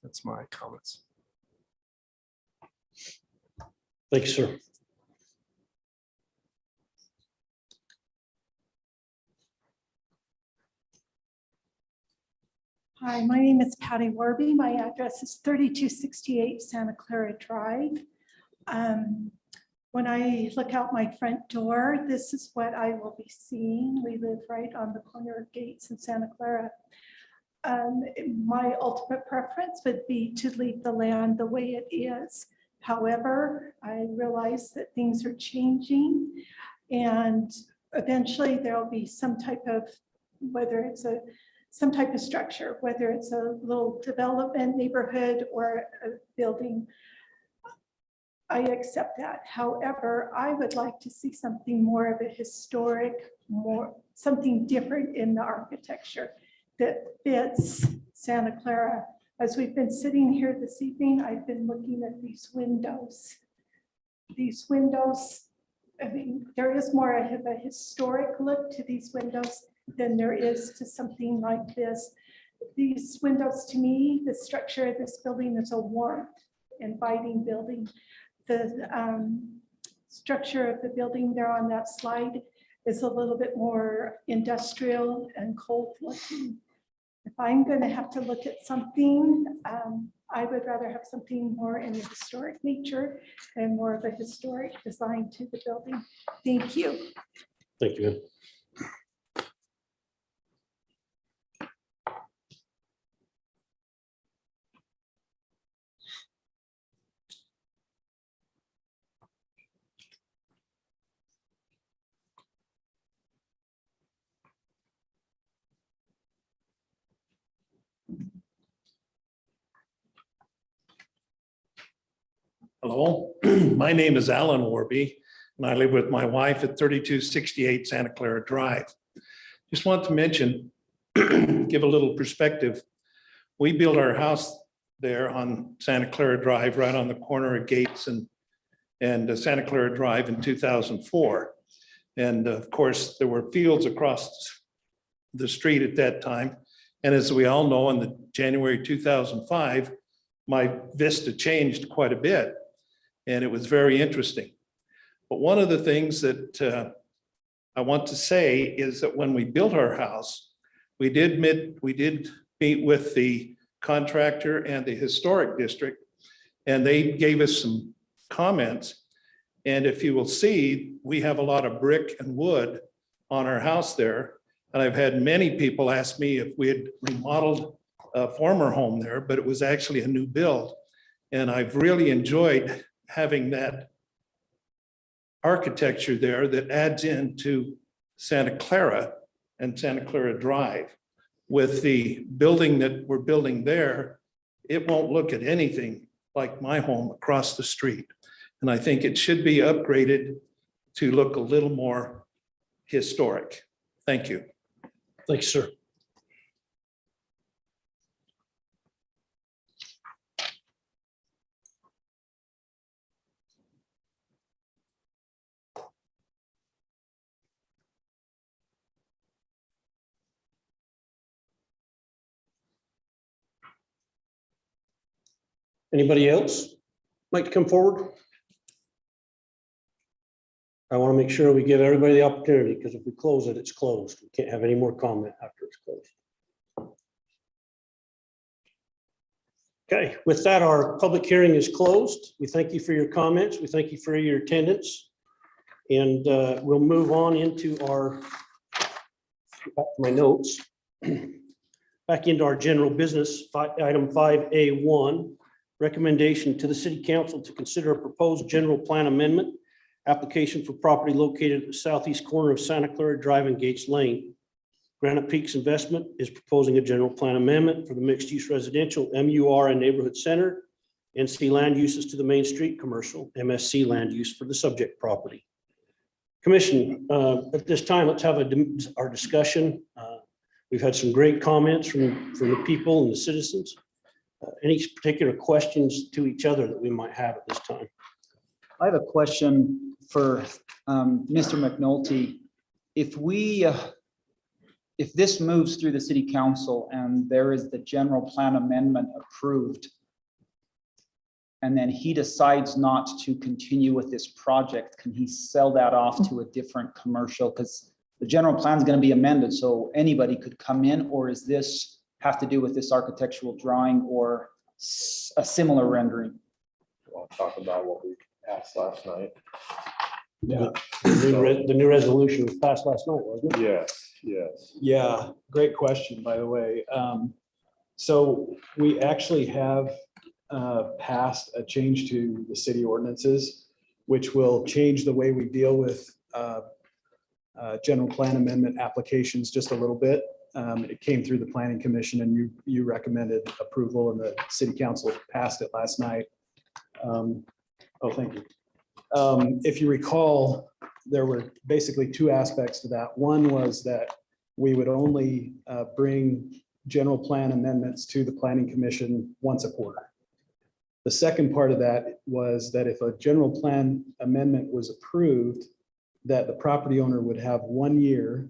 That's my comments. Thank you, sir. Hi, my name is Patty Warby. My address is 3268 Santa Clara Drive. When I look out my front door, this is what I will be seeing. We live right on the corner of Gates and Santa Clara. My ultimate preference would be to leave the land the way it is. However, I realize that things are changing and eventually there will be some type of, whether it's some type of structure, whether it's a little development neighborhood or a building. I accept that. However, I would like to see something more of a historic, something different in the architecture that fits Santa Clara. As we've been sitting here this evening, I've been looking at these windows. These windows, I mean, there is more of a historic look to these windows than there is to something like this. These windows, to me, the structure of this building is a warmth, inviting building. The structure of the building there on that slide is a little bit more industrial and cold looking. If I'm going to have to look at something, I would rather have something more in the historic nature and more of a historic design to the building. Thank you. Thank you. Hello, my name is Alan Warby, and I live with my wife at 3268 Santa Clara Drive. Just want to mention, give a little perspective. We built our house there on Santa Clara Drive, right on the corner of Gates and Santa Clara Drive in 2004. And of course, there were fields across the street at that time. And as we all know, in the January 2005, my vista changed quite a bit. And it was very interesting. But one of the things that I want to say is that when we built our house, we did meet with the contractor and the historic district, and they gave us some comments. And if you will see, we have a lot of brick and wood on our house there. And I've had many people ask me if we had remodeled a former home there, but it was actually a new build. And I've really enjoyed having that architecture there that adds into Santa Clara and Santa Clara Drive. With the building that we're building there, it won't look at anything like my home across the street. And I think it should be upgraded to look a little more historic. Thank you. Thanks, sir. Anybody else like to come forward? I want to make sure we give everybody the opportunity, because if we close it, it's closed. We can't have any more comment after it's closed. Okay, with that, our public hearing is closed. We thank you for your comments. We thank you for your attendance. And we'll move on into our, back to my notes, back into our general business, item 5A1, recommendation to the city council to consider a proposed general plan amendment application for property located at the southeast corner of Santa Clara Drive and Gates Lane. Granite Peaks Investment is proposing a general plan amendment for the mixed-use residential, MUR and neighborhood center, NC land uses to the Main Street commercial, MSC land use for the subject property. Commission, at this time, let's have our discussion. We've had some great comments from the people and the citizens. Any particular questions to each other that we might have at this time? I have a question for Mr. McNulty. If this moves through the city council and there is the general plan amendment approved, and then he decides not to continue with this project, can he sell that off to a different commercial? Because the general plan is going to be amended, so anybody could come in, or is this have to do with this architectural drawing or a similar rendering? I'll talk about what we asked last night. Yeah. The new resolution was passed last night, wasn't it? Yes, yes. Yeah, great question, by the way. So we actually have passed a change to the city ordinances, which will change the way we deal with general plan amendment applications just a little bit. It came through the planning commission and you recommended approval and the city council passed it last night. Oh, thank you. If you recall, there were basically two aspects to that. One was that we would only bring general plan amendments to the planning commission once a quarter. The second part of that was that if a general plan amendment was approved, that the property owner would have 1 year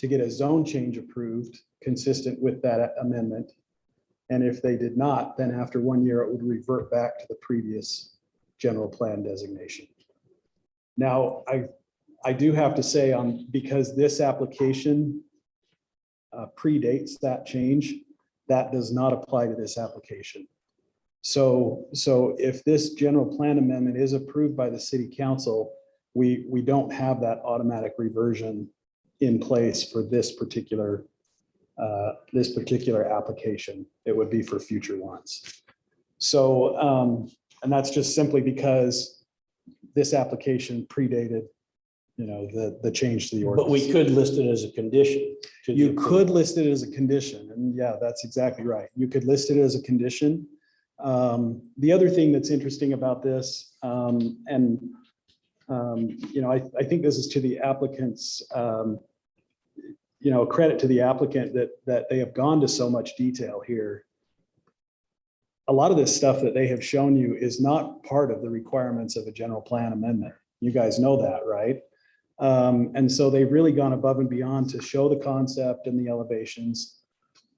to get a zone change approved consistent with that amendment. And if they did not, then after 1 year, it would revert back to the previous general plan designation. Now, I do have to say because this application predates that change, that does not apply to this application. So if this general plan amendment is approved by the city council, we don't have that automatic reversion in place for this particular application. It would be for future ones. So, and that's just simply because this application predated, the change to the ordinance. But we could list it as a condition. to the You approval. could list it as a condition, and yeah, that's exactly right. You could list it as a condition. The other thing that's interesting about this, I think this is to the applicants, credit to the applicant that they have gone to so much detail here. A lot of this stuff that they have shown you is not part of the requirements of a general plan amendment. You guys know that, right? And so they've really gone above and beyond to show the concept and the elevations.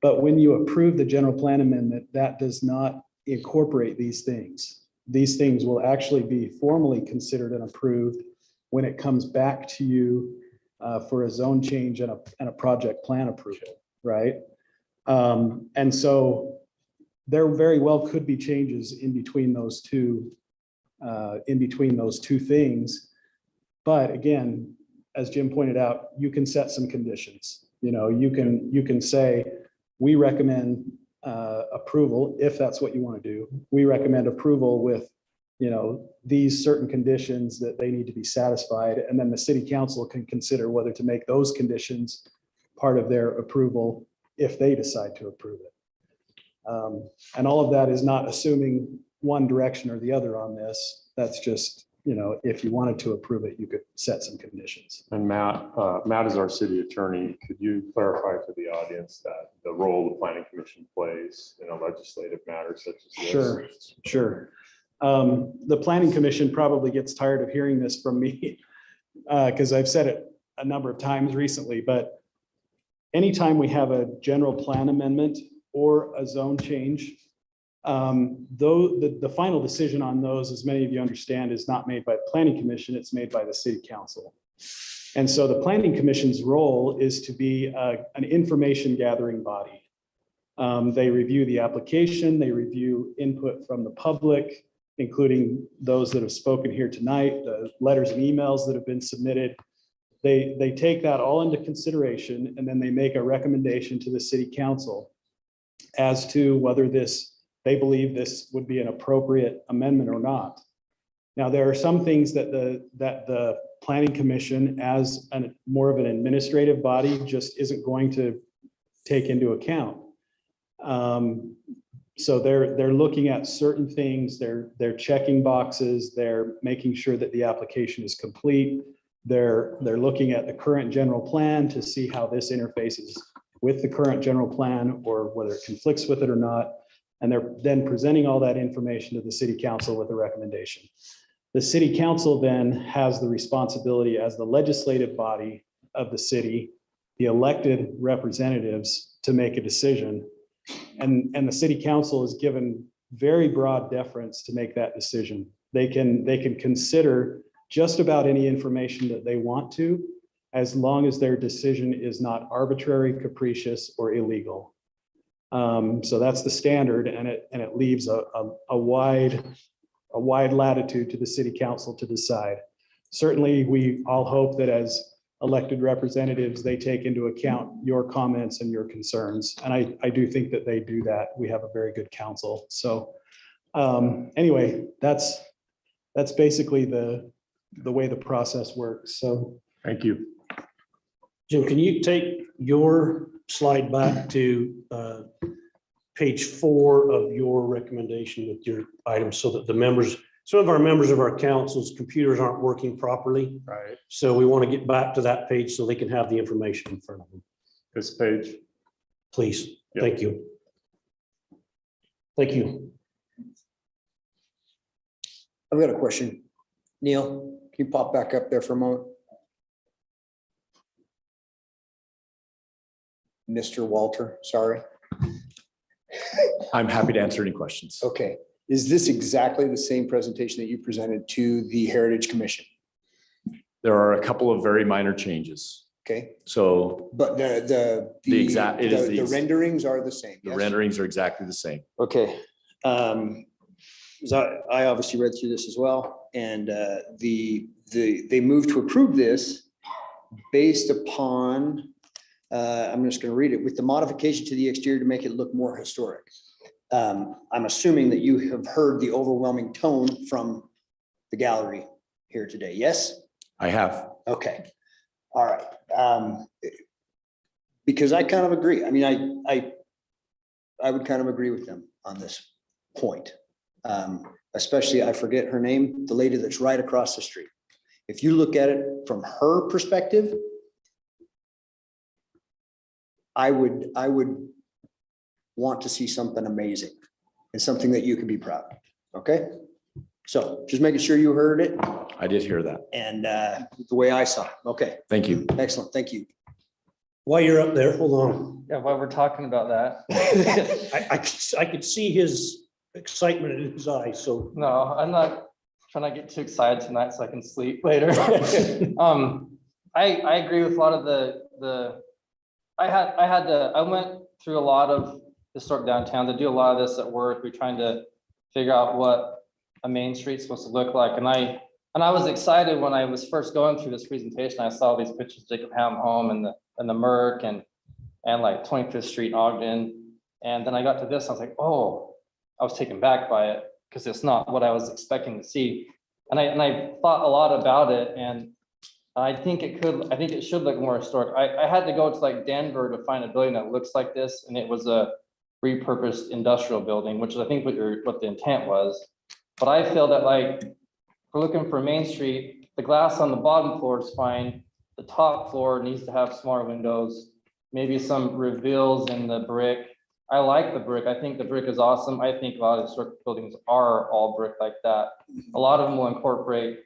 But when you approve the general plan amendment, that does not incorporate these things. These things will actually be formally considered and approved when it comes back to you for a zone change and a project plan approval, right? And so there very well could be changes in between those two things. But again, as Jim pointed out, you can set some conditions. You can say, we recommend approval if that's what you want to do. We recommend approval with, these certain conditions that they need to be satisfied. And then the city council can consider whether to make those conditions part of their approval if they decide to approve it. And all of that is not assuming one direction or the other on this. That's just, if you wanted to approve it, you could set some conditions. And Matt is our city attorney. Could you clarify to the audience that the role the planning commission plays in a legislative matter such as this? Sure. The planning commission probably gets tired of hearing this from me because I've said it a number of times recently, but anytime we have a general plan amendment or a zone change, though the final decision on those, as many of you understand, is not made by the planning commission, it's made by the city council. And so the planning commission's role is to be an information gathering body. They review the application, they review input from the public, including those that have spoken here tonight, the letters and emails that have been submitted. They take that all into consideration, and then they make a recommendation to the city council as to whether they believe this would be an appropriate amendment or not. Now, there are some things that the planning commission, as more of an administrative body, just isn't going to take into account. So they're looking at certain things, they're checking boxes, they're making sure that the application is complete. They're looking at the current general plan to see how this interfaces with the current general plan or whether it conflicts with it or not. And they're then presenting all that information to the city council with a recommendation. The city council then has the responsibility as the legislative body of the city, the elected representatives, to make a decision. And the city council is given very broad deference to make that decision. They can consider just about any information that they want to, as long as their decision is not arbitrary, capricious, or illegal. So that's the standard, and it leaves a wide latitude to the city council to decide. Certainly, we all hope that as elected representatives, they take into account your comments and your concerns. And I do think that they do that. We have a very good council. So anyway, that's basically the way the process works. So thank you. Jim, can you take your slide back to page 4 of your recommendation with your items so that the members, some of our members of our council's computers aren't working properly. Right. So we want to get back to that page so they can have the information in front of them. This page. Please. Yep. Thank you. Thank you. I've got a question. Neil, can you pop back up there for a moment? Mr. Walter, sorry. I'm happy to answer any questions. Okay, is this exactly the same presentation that you presented to the Heritage Commission? There are a couple of very minor changes. Okay, So but The exact- it is the the- renderings are the same. the yes? renderings are exactly the same. Okay. 'Cause I obviously read through this as well, and they moved to approve this based upon, I'm just gonna read it, with the modification to the exterior to make it look more historic. I'm assuming that you have heard the overwhelming tone from the gallery here today, yes? I have. Okay, all right. Because I kind of agree. I mean, I would kind of agree with them on this point. Especially, I forget her name, the lady that's right across the street. If you look at it from her perspective, I would want to see something amazing and something that you can be proud of. Okay? So just making sure you heard it I did hear that. and the way I saw it. Okay, Thank you. excellent. Thank you. While you're up there, hold on. Yeah, while we're talking about that, I could see his excitement in his eyes, so. no, I'm not trying to get too excited tonight so I can sleep later. I agree with a lot of I went through a lot of historic downtown to do a lot of this at work. We're trying to figure out what a main street's supposed to look like. And I was excited when I was first going through this presentation. I saw these pictures, Jacob Ham home and the Merc and like 25th Street, Ogden. And then I got to this, I was like, oh, I was taken back by it because it's not what I was expecting to see. And I thought a lot about it, and I think it should look more historic. I had to go to like Denver to find a building that looks like this, and it was a repurposed industrial building, which is I think what the intent was. But I feel that like, if we're looking for Main Street, the glass on the bottom floor is fine. The top floor needs to have smaller windows, maybe some reveals in the brick. I like the brick. I think the brick is awesome. I think a lot of historic buildings are all brick like that. A lot of them will incorporate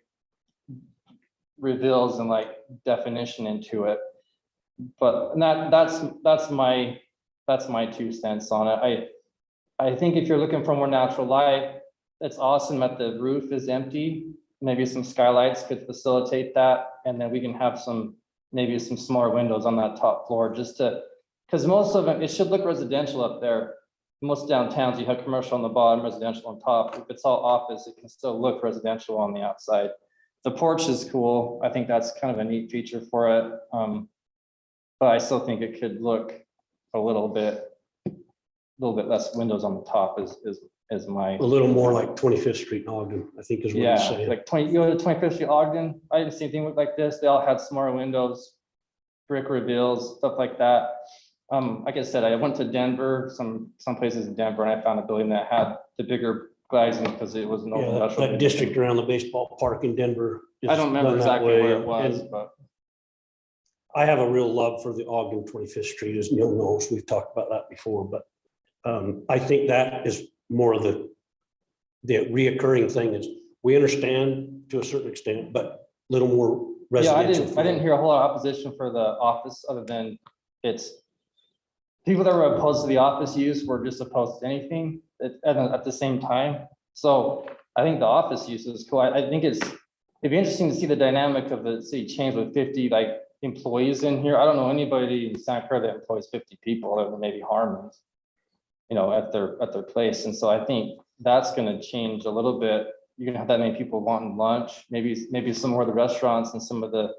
reveals and like definition into it. But that's my 2 cents on it. I think if you're looking for more natural light, it's awesome that the roof is empty. Maybe some skylights could facilitate that. And then we can have maybe some smaller windows on that top floor just to, because most of it should look residential up there. Most downtowns, you have commercial on the bottom, residential on top. If it's all office, it can still look residential on the outside. The porch is cool. I think that's kind of a neat feature for it. But I still think it could look a little bit less windows on the top is my. A little more like 25th Street in Ogden, I think is what you're saying. Like you go to 25th Street Ogden, I didn't see anything like this. They all had smaller windows, brick reveals, stuff like that. Like I said, I went to Denver, some places in Denver, and I found a building that had the bigger glazing because it was an old Yeah, industrial. that district around the baseball park in Denver. is I don't remember done that exactly way, where it was, and but I have a real love for the Ogden 25th Street, as Neil knows. We've talked about that before, but I think that is more of the reoccurring thing is we understand to a certain extent, but a little more yeah, residential. I didn't hear a whole lot of opposition for the office other than it's people that were opposed to the office use were just opposed to anything at the same time. So I think the office use is cool. I think it'd be interesting to see the dynamic of the city change with 50 like employees in here. I don't know anybody in Santa Clara that employs 50 people other than maybe Harmon's, at their place. And so I think that's going to change a little bit. You're gonna have that many people wanting lunch, maybe some more of the restaurants and some of the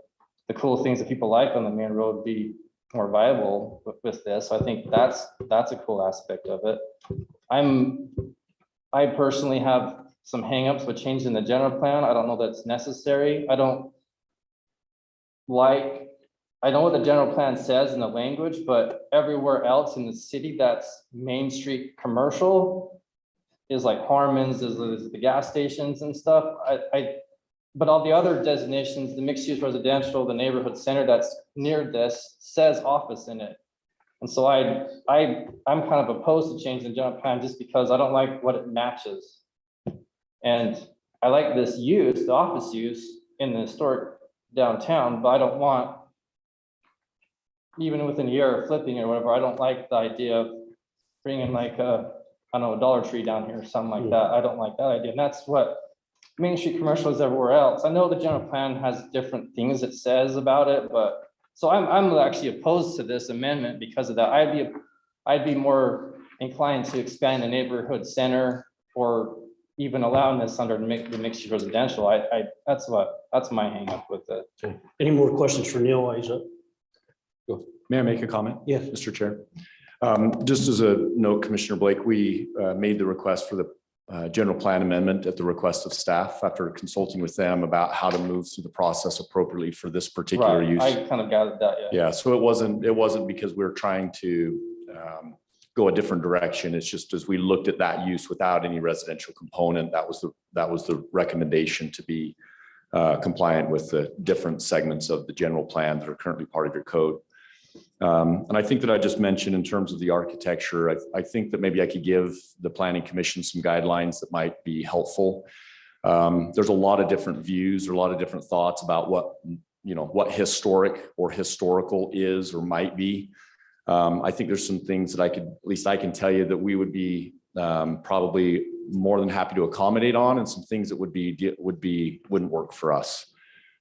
cool things that people like on the main road be more viable with this. So I think that's a cool aspect of it. I personally have some hangups with changing the general plan. I don't know that's necessary. I know what the general plan says in the language, but everywhere else in the city that's Main Street commercial is like Harmon's, is the gas stations and stuff. But all the other designations, the mixed use residential, the neighborhood center that's near this says office in it. And so I'm kind of opposed to changing the general plan just because I don't like what it matches. And I like this use, the office use in the historic downtown, but I don't want even within a year of flipping or whatever, I don't like the idea of bringing like a, I don't know, a Dollar Tree down here or something like that. I don't like that idea. And that's what Main Street commercial is everywhere else. I know the general plan has different things it says about it, but so I'm actually opposed to this amendment because of that. I'd be more inclined to expand the neighborhood center or even allowing this under the mixed use residential. That's my hang up with it. Any more questions for Neil while he's up? May I make a comment? Yes. Mr. Chair. Just as a note, Commissioner Blake, we made the request for the general plan amendment at the request of staff after consulting with them about how to move through the process appropriately for this particular Right, use. I kind of gathered that, yeah. Yeah, so it wasn't because we were trying to go a different direction. It's just as we looked at that use without any residential component, that was the recommendation to be compliant with the different segments of the general plan that are currently part of your code. And I think that I just mentioned in terms of the architecture, I think that maybe I could give the Planning Commission some guidelines that might be helpful. There's a lot of different views or a lot of different thoughts about what historic or historical is or might be. I think there's some things that at least I can tell you that we would be probably more than happy to accommodate on, and some things that wouldn't work for us.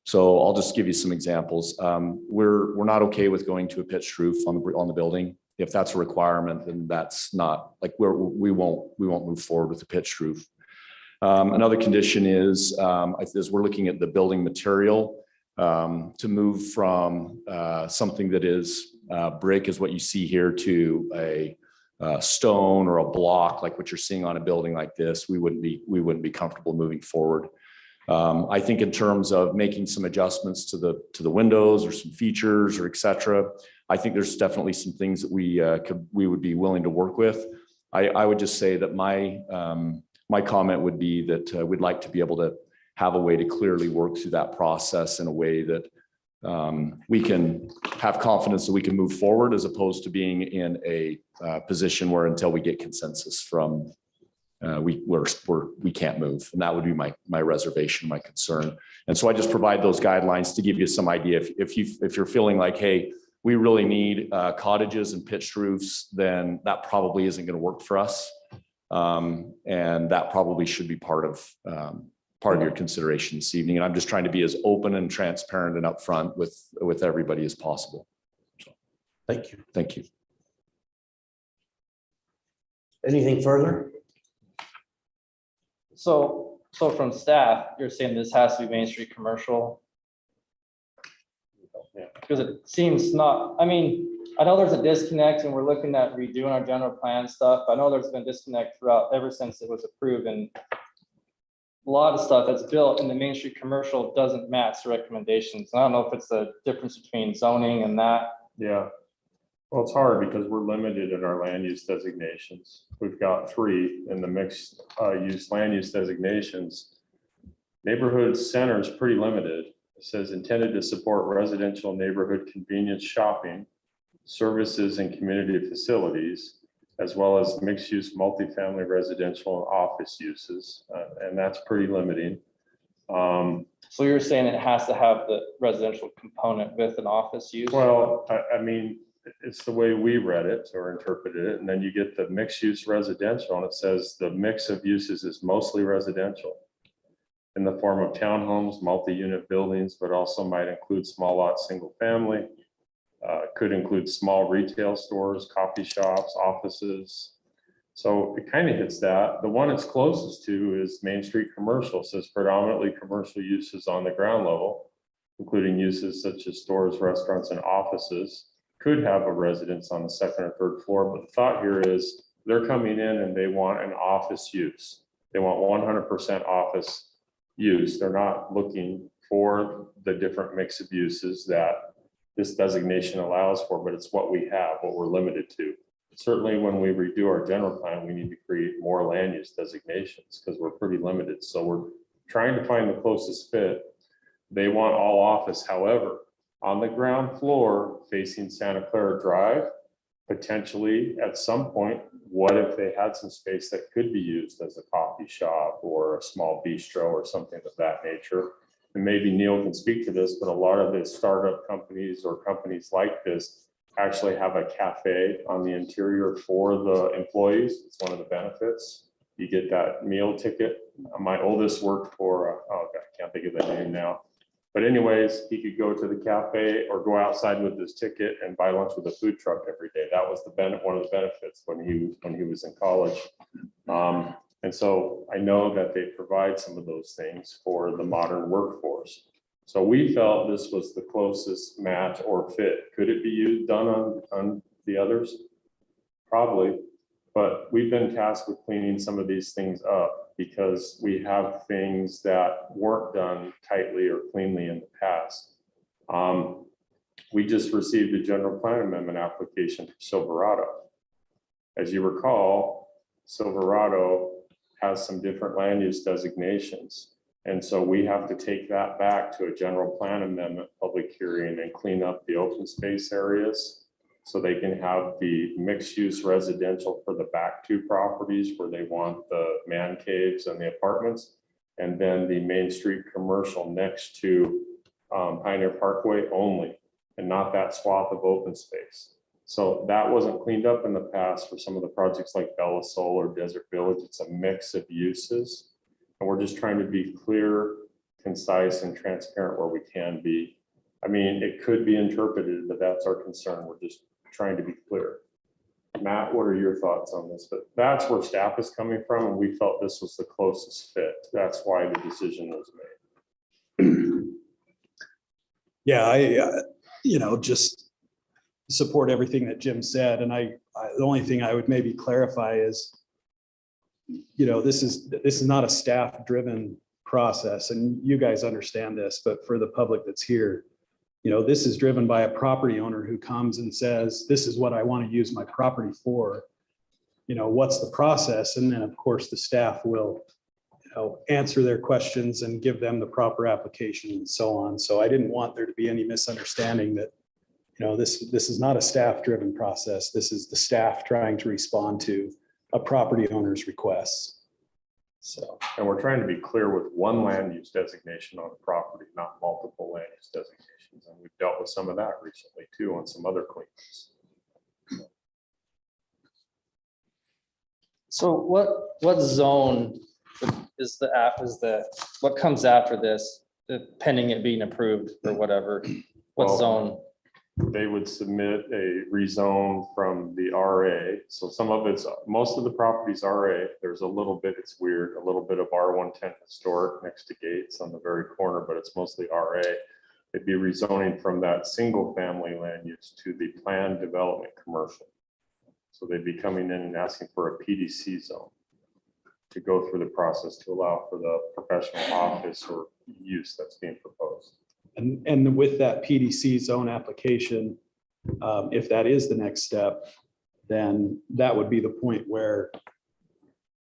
So I'll just give you some examples. We're not okay with going to a pitched roof on the building. If that's a requirement, then that's not like we won't move forward with the pitched roof. Another condition is as we're looking at the building material to move from something that is brick is what you see here to a stone or a block like what you're seeing on a building like this. We wouldn't be comfortable moving forward. I think in terms of making some adjustments to the windows or some features or et cetera, I think there's definitely some things that we would be willing to work with. I would just say that my comment would be that we'd like to be able to have a way to clearly work through that process in a way that we can have confidence that we can move forward, as opposed to being in a position where until we get consensus from we can't move. And that would be my reservation, my concern. And so I just provide those guidelines to give you some idea. If you're feeling like, hey, we really need cottages and pitched roofs, then that probably isn't going to work for us. And that probably should be part of your consideration this evening. And I'm just trying to be as open and transparent and upfront with everybody as possible. So, thank you. Thank you. Anything further? So from staff, you're saying this has to be Main Street commercial? Because it seems not, I mean, I know there's a disconnect and we're looking at redoing our general plan stuff. I know there's been a disconnect throughout ever since it was approved, and a lot of stuff that's built in the Main Street commercial doesn't match the recommendations. I don't know if it's the difference between zoning and that. Yeah. Well, it's hard because we're limited in our land use designations. We've got 3 in the mixed use land use designations. Neighborhood center is pretty limited. It says intended to support residential neighborhood convenience shopping, services and community facilities, as well as mixed use multifamily residential and office uses. And that's pretty limiting. So you're saying it has to have the residential component with an office use? Well, I mean, it's the way we read it or interpreted it. And then you get the mixed use residential, and it says the mix of uses is mostly residential in the form of townhomes, multi-unit buildings, but also might include small lot, single family. Could include small retail stores, coffee shops, offices. So it kind of hits that. The one it's closest to is Main Street commercial. It says predominantly commercial uses on the ground level, including uses such as stores, restaurants, and offices. Could have a residence on the 2nd or 3rd floor, but the thought here is they're coming in and they want an office use. They want 100% office use. They're not looking for the different mix of uses that this designation allows for, but it's what we have, what we're limited to. Certainly when we redo our general plan, we need to create more land use designations because we're pretty limited. So we're trying to find the closest fit. They want all office. However, on the ground floor facing Santa Clara Drive, potentially at some point, what if they had some space that could be used as a coffee shop or a small bistro or something of that nature? And maybe Neil can speak to this, but a lot of the startup companies or companies like this actually have a cafe on the interior for the employees. It's one of the benefits. You get that meal ticket. My oldest worked for, oh, God, I can't think of the name now. But anyways, he could go to the cafe or go outside with his ticket and buy lunch with a food truck every day. That was one of the benefits when he was in college. And so I know that they provide some of those things for the modern workforce. So we felt this was the closest match or fit. Could it be done on the others? Probably, but we've been tasked with cleaning some of these things up because we have things that weren't done tightly or cleanly in the past. We just received a general plan amendment application for Silverado. As you recall, Silverado has some different land use designations. And so we have to take that back to a general plan amendment public hearing and clean up the open space areas so they can have the mixed use residential for the back two properties where they want the man caves and the apartments. And then the Main Street commercial next to Pioneer Parkway only, and not that swath of open space. So that wasn't cleaned up in the past for some of the projects like Bella Sol or Desert Village. It's a mix of uses. And we're just trying to be clear, concise, and transparent where we can be. I mean, it could be interpreted, but that's our concern. We're just trying to be clear. Matt, what are your thoughts on this? But that's where staff is coming from, and we felt this was the closest fit. That's why the decision was made. Yeah, I just support everything that Jim said. And the only thing I would maybe clarify is, this is not a staff-driven process, and you guys understand this, but for the public that's here, this is driven by a property owner who comes and says, this is what I want to use my property for. What's the process? And then, of course, the staff will, answer their questions and give them the proper application and so on. So I didn't want there to be any misunderstanding that, this is not a staff-driven process. This is the staff trying to respond to a property owner's requests. So, and we're trying to be clear with one land use designation on the property, not multiple land use designations. And we've dealt with some of that recently too on some other cleanups. So what zone is what comes after this, pending it being approved or whatever? What Well, zone? They would submit a rezone from the RA. So most of the properties RA, there's a little bit, it's weird, a little bit of R110 historic next to Gates on the very corner, but it's mostly RA. It'd be rezoning from that single family land use to the planned development commercial. So they'd be coming in and asking for a PDC zone to go through the process to allow for the professional office or use that's being proposed. and with that PDC zone application, if that is the next step, then that would be the point where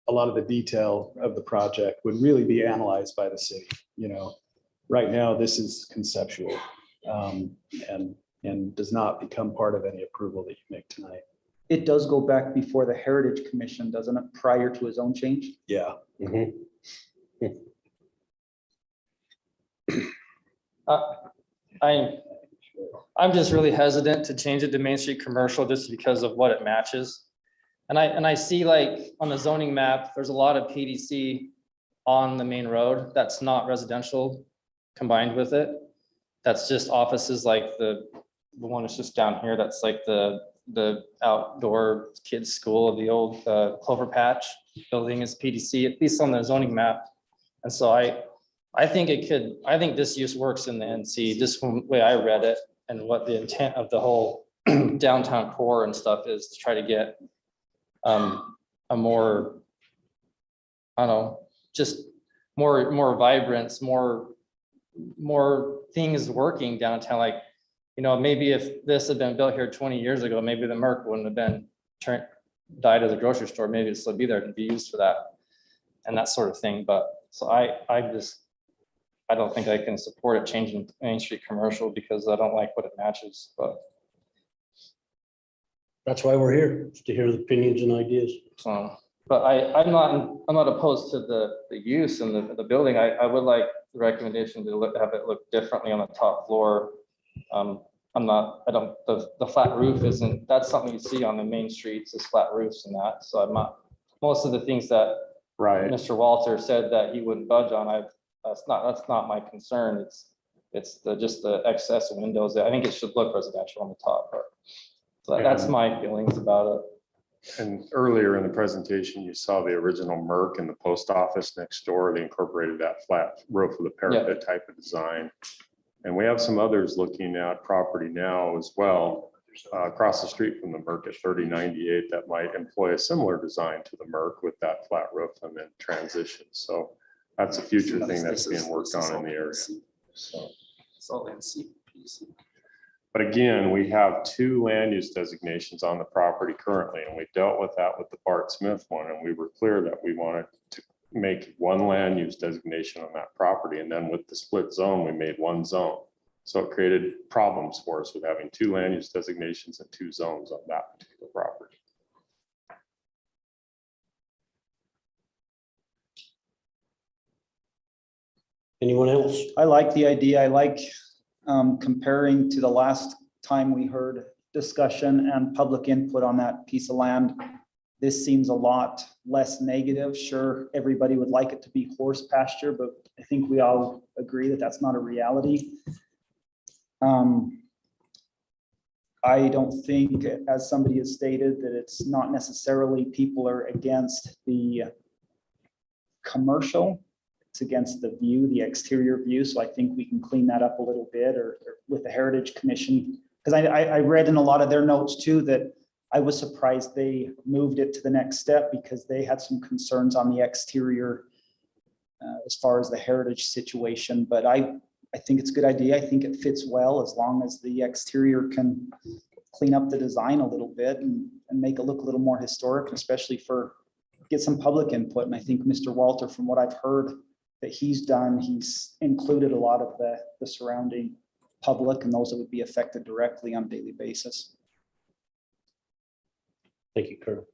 a lot of the detail of the project would really be analyzed by the city. Right now, this is conceptual, and does not become part of any approval that you make tonight. It does go back before the Heritage Commission, doesn't it, prior to his own change? Yeah. I'm just really hesitant to change it to Main Street Commercial just because of what it matches. And I see like on the zoning map, there's a lot of PDC on the main road that's not residential combined with it. That's just offices like the one that's just down here. That's like the outdoor kids school of the old Clover Patch building is PDC, at least on the zoning map. And so I think this use works in the NC, just from the way I read it and what the intent of the whole downtown core and stuff is to try to get a more, I don't know, just more vibrance, more things working downtown. Like, maybe if this had been built here 20 years ago, maybe the Merc wouldn't have been died as a grocery store. Maybe it'd still be there to be used for that and that sort of thing. But so I don't think I can support it changing Main Street Commercial because I don't like what it matches, but. That's why we're here, is to hear the opinions and ideas. So, but I'm not opposed to the use and the building. I would like the recommendation to have it look differently on the top floor. I don't, the flat roof isn't, that's something you see on the main streets is flat roofs and that. So I'm not, most of the things that Right. Mr. Walter said that he wouldn't budge on, that's not my concern. It's just the excess windows. I think it should look residential on the top part. So that's And- my feelings about it. And earlier in the presentation, you saw the original Merck in the post office next door. They incorporated that flat roof with a parapet type of design. And we have some others looking at property now as well, across the street from the Merck at 3098 that might employ a similar design to the Merck with that flat roof and then transition. So that's a future thing that's being worked on in the area. So. But again, we have 2 land use designations on the property currently, and we dealt with that with the Bart Smith one, and we were clear that we wanted to make 1 land use designation on that property, and then with the split zone, we made 1 zone. So it created problems for us with having 2 land use designations and 2 zones on that particular property. Anyone else? I like the idea. I like comparing to the last time we heard discussion and public input on that piece of land. This seems a lot less negative. Sure, everybody would like it to be horse pasture, but I think we all agree that that's not a reality. I don't think, as somebody has stated, that it's not necessarily people are against the commercial. It's against the view, the exterior view. So I think we can clean that up a little bit or with the Heritage Commission. Because I read in a lot of their notes too, that I was surprised they moved it to the next step because they had some concerns on the exterior as far as the heritage situation. But I think it's a good idea. I think it fits well as long as the exterior can clean up the design a little bit and make it look a little more historic, especially for get some public input. And I think Mr. Walter, from what I've heard that he's done, he's included a lot of the surrounding public and those that would be affected directly on a daily basis. Thank you, Kurt.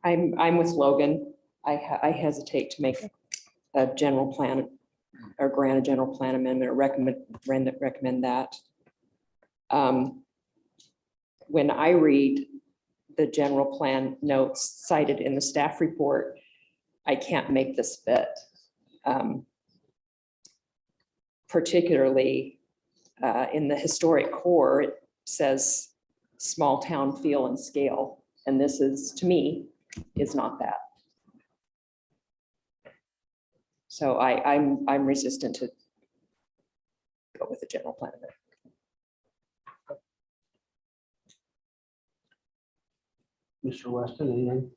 I'm with Logan. I hesitate to make a general plan or grant a general plan amendment or recommend that. When I read the general plan notes cited in the staff report, I can't make this fit. Particularly in the historic core, it says small town feel and scale. And this is, to me, is not that. So I'm resistant to go with the general plan of it. Mr. Weston,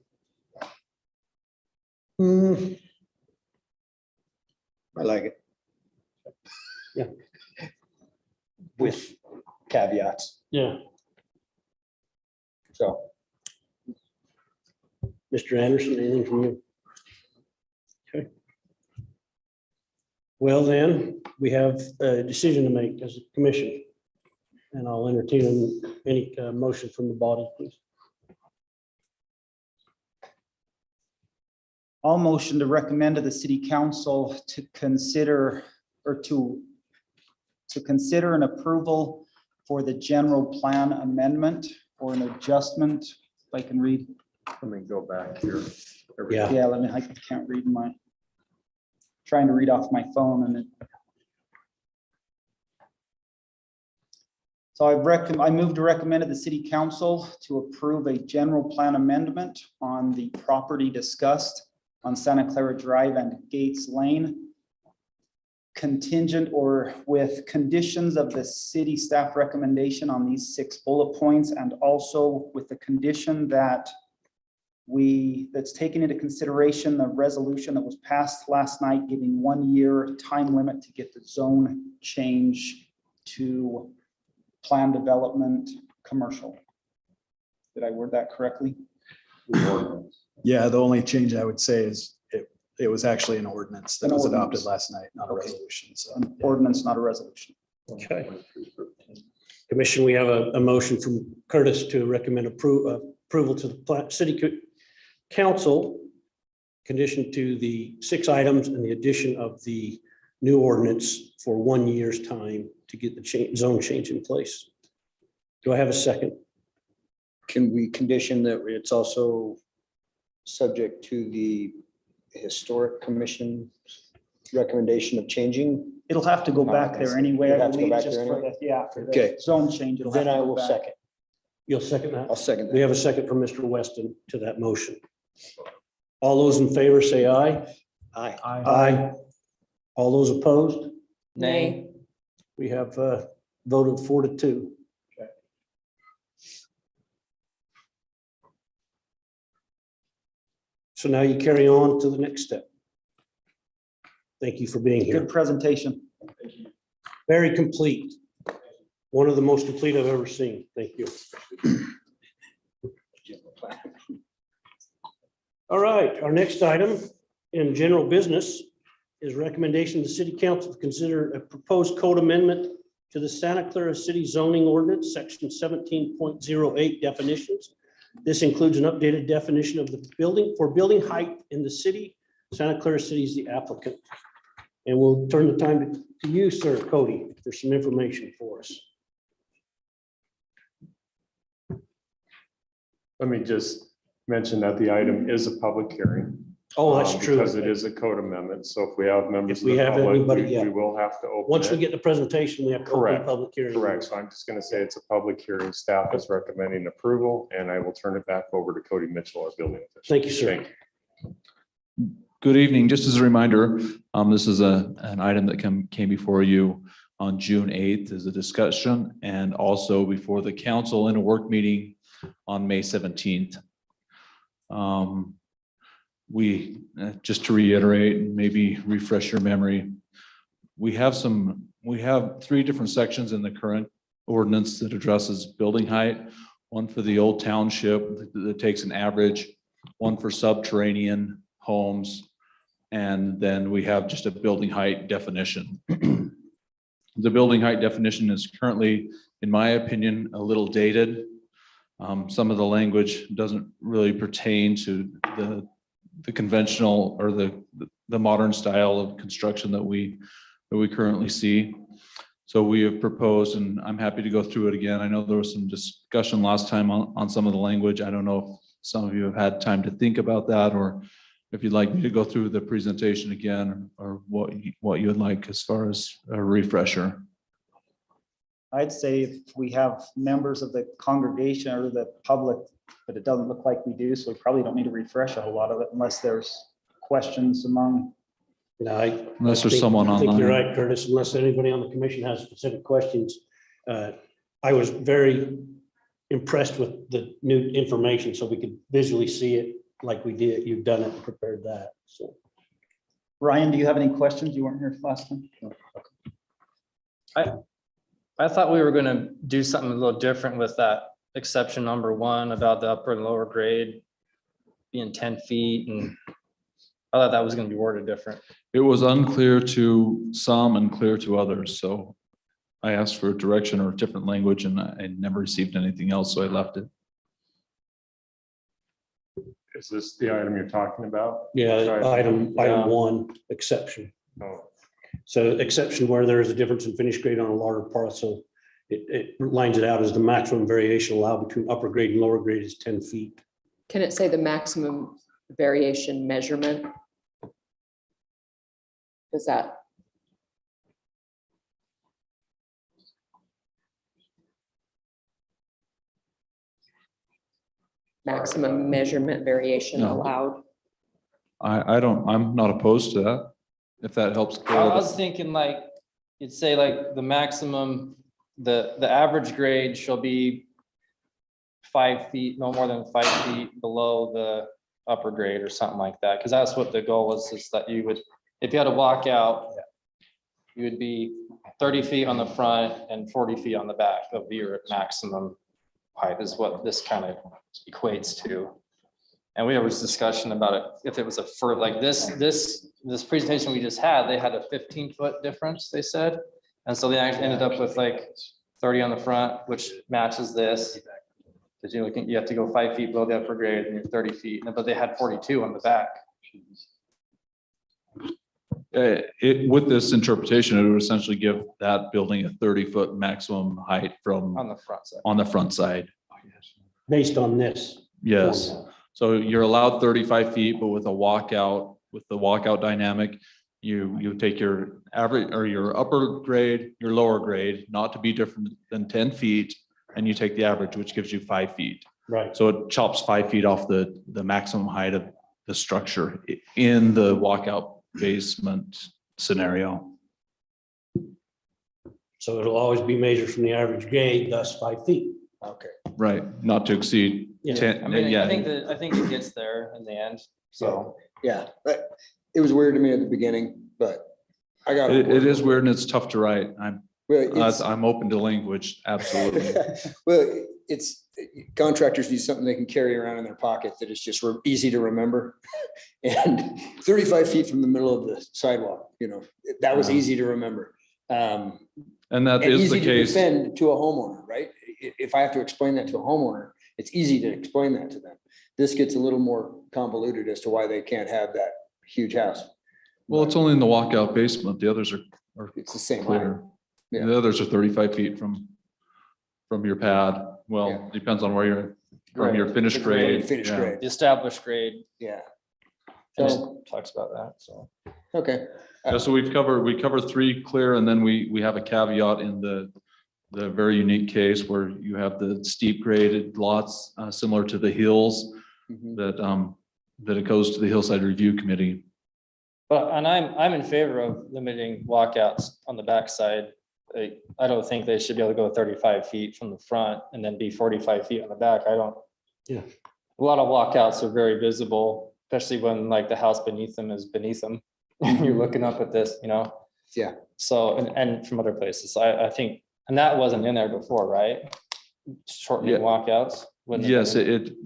anything? I like it. Yeah. With caveats. Yeah. So. Mr. Anderson, anything from you? Okay. Well, then, we have a decision to make as a commission. And I'll entertain any motion from the body, please. I'll motion to recommend to the city council to consider or to consider an approval for the general plan amendment or an adjustment. If I can read. Let me go back here. Yeah. Yeah, I can't read my, trying to read off my phone and it. So I move to recommend to the city council to approve a general plan amendment on the property discussed on Santa Clara Drive and Gates Lane, contingent or with conditions of the city staff recommendation on these 6 bullet points, and also with the condition that that's taken into consideration the resolution that was passed last night, giving 1 year time limit to get the zone change to plan development commercial. Did I word that correctly? Yeah, the only change I would say is it was actually an ordinance that was adopted last night, not a resolution. So An ordinance, not a resolution. Okay. Commission, we have a motion from Curtis to recommend approval to the city council, condition to the 6 items and the addition of the new ordinance for 1 year's time to get the zone change in place. Do I have a second? Can we condition that it's also subject to the historic commission recommendation of changing? It'll have to go back there anyway, It'll I have to go believe, back just there for anyway? the, yeah, for Okay. the zone change. it'll have Then to I go will back. second. You'll second that? I'll second We that. have a second from Mr. Weston to that motion. All those in favor say aye. Aye. Aye. All those opposed? Nay. We have voted 4-2. So now you carry on to the next step. Thank you for being here. Good presentation. Very complete. One of the most complete I've ever seen. Thank you. All right, our next item in general business is recommendation to the city council to consider a proposed code amendment to the Santa Clara City zoning ordinance, section 17.08 definitions. This includes an updated definition of the building height in the city. Santa Clara City is the applicant. And we'll turn the time to you, sir, Cody, for some information for us. Let me just mention that the item is a public hearing. Oh, that's true. Because it is a code amendment. So if we have members If of we the have public, anybody, we yeah. will have to open Once we it. get the presentation, we have to open the Correct. public hearing. Correct. So I'm just going to say it's a public hearing. Staff is recommending approval, and I will turn it back over to Cody Mitchell, our building official. Thank you, sir. Thank you. Good evening. Just as a reminder, this is an item that came before you on June 8th as a discussion, and also before the council in a work meeting on May 17th. Just to reiterate and maybe refresh your memory, we have 3 different sections in the current ordinance that addresses building height. One for the old township that takes an average, one for subterranean homes, and then we have just a building height definition. The building height definition is currently, in my opinion, a little dated. Some of the language doesn't really pertain to the conventional or the modern style of construction that we currently see. So we have proposed, and I'm happy to go through it again. I know there was some discussion last time on some of the language. I don't know if some of you have had time to think about that, or if you'd like me to go through the presentation again, or what you would like as far as a refresher. I'd say if we have members of the congregation or the public, but it doesn't look like we do, so we probably don't need to refresh a whole lot of it unless there's questions among. Unless there's someone I think you're online. right, Curtis, unless anybody on the commission has specific questions. I was very impressed with the new information, so we could visually see it like we did. You've done it and prepared that, so. Ryan, do you have any questions? You weren't here last time. I thought we were gonna do something a little different with that exception number 1 about the upper and lower grade being 10 feet, and I thought that was gonna be worded different. It was unclear to some and clear to others, so I asked for a direction or a different language, and I never received anything else, so I left it. Is this the item you're talking about? Yeah, item 1, exception. Oh, So exception where there is a difference in finished grade on a larger parcel, it lines it out as the maximum variation allowed between upper grade and lower grade is 10 feet. Can it say the maximum variation measurement? Is that? Maximum measurement variation No. allowed? I'm not opposed to that, if that helps. I clear was the- thinking like, you'd say like the maximum, the average grade shall be 5 feet, no more than 5 feet below the upper grade or something like that. Cause that's what the goal was, is that you would, if you had to walk out, you would be 30 feet on the front and 40 feet on the back of your maximum height is what this kind of equates to. And we was discussion about it, if it was a like this presentation we just had, they had a 15-foot difference, they said. And so they actually ended up with like 30 on the front, which matches this. Because you have to go 5 feet below the upper grade and you're 30 feet, but they had 42 on the back. With this interpretation, it would essentially give that building a 30-foot maximum height from On the front side. on the front side. Based on this. Yes. So you're allowed 35 feet, but with a walkout, with the walkout dynamic, you take your average or your upper grade, your lower grade, not to be different than 10 feet, and you take the average, which gives you 5 feet. Right. So it chops 5 feet off the maximum height of the structure in the walkout basement scenario. So it'll always be measured from the average grade, thus 5 feet. Okay. Right, not to exceed Yeah. 10, I mean, yeah. I think it gets there in the end, so. Yeah, but it was weird to me at the beginning, but I got. It is weird and it's tough to write. Well, it's- I'm open to language, absolutely. Well, it's contractors need something they can carry around in their pocket that is just easy to remember. And 35 feet from the middle of the sidewalk, that was easy to remember. And that And is the easy to case. defend to a homeowner, right? If I have to explain that to a homeowner, it's easy to explain that to them. This gets a little more convoluted as to why they can't have that huge house. Well, it's only in the walkout basement. The others are It's the same height. clear. Yeah. The others are 35 feet from your pad. Well, depends on where you're, from your finished The grade, grade. Yeah. The established grade. Yeah. So talks about that, so. Okay. Yeah, so we covered 3 clear, and then we have a caveat in the very unique case where you have the steep graded lots, similar to the hills, that it goes to the Hillside Review Committee. But, and I'm in favor of limiting walkouts on the backside. I don't think they should be able to go 35 feet from the front and then be 45 feet on the back. I don't. Yeah. A lot of walkouts are very visible, especially when like the house beneath them is beneath them. You're looking up at this, Yeah. So, and from other places, I think, and that wasn't in there before, right? Shortening Yeah. walkouts. wouldn't have Yes, been-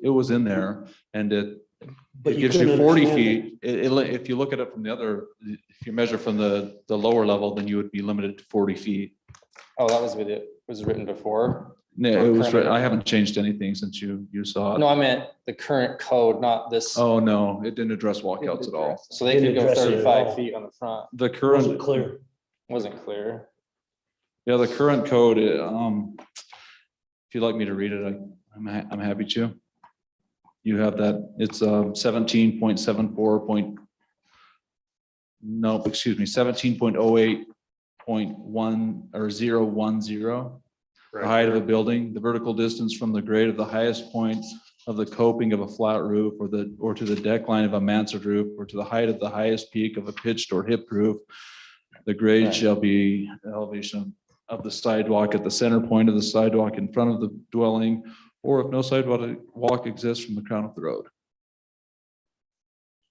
it was in there, and it But you gives you couldn't 40 understand feet. If you look at it from the other, if you measure from the lower level, then you would be limited to 40 feet. Oh, that was what it was written before. No, Or it was, currently- I haven't changed anything since you saw No, it. I meant the current code, not this. Oh, no, it didn't address walkouts at all. So they could Didn't go address it at 35 all. feet on the front. The Wasn't current, clear. Wasn't clear. yeah, the current code, if you'd like me to read it, I'm happy to. You have that, it's 17.74 no, excuse me, 17.08.1 or 010. The height of a building, the vertical distance from the grade of the highest point of the coping of a flat roof or to the deck line of a mansard roof or to the height of the highest peak of a pitched or hip roof. The grade Right. shall be the elevation of the sidewalk at the center point of the sidewalk in front of the dwelling, or if no sidewalk exists from the crown of the road.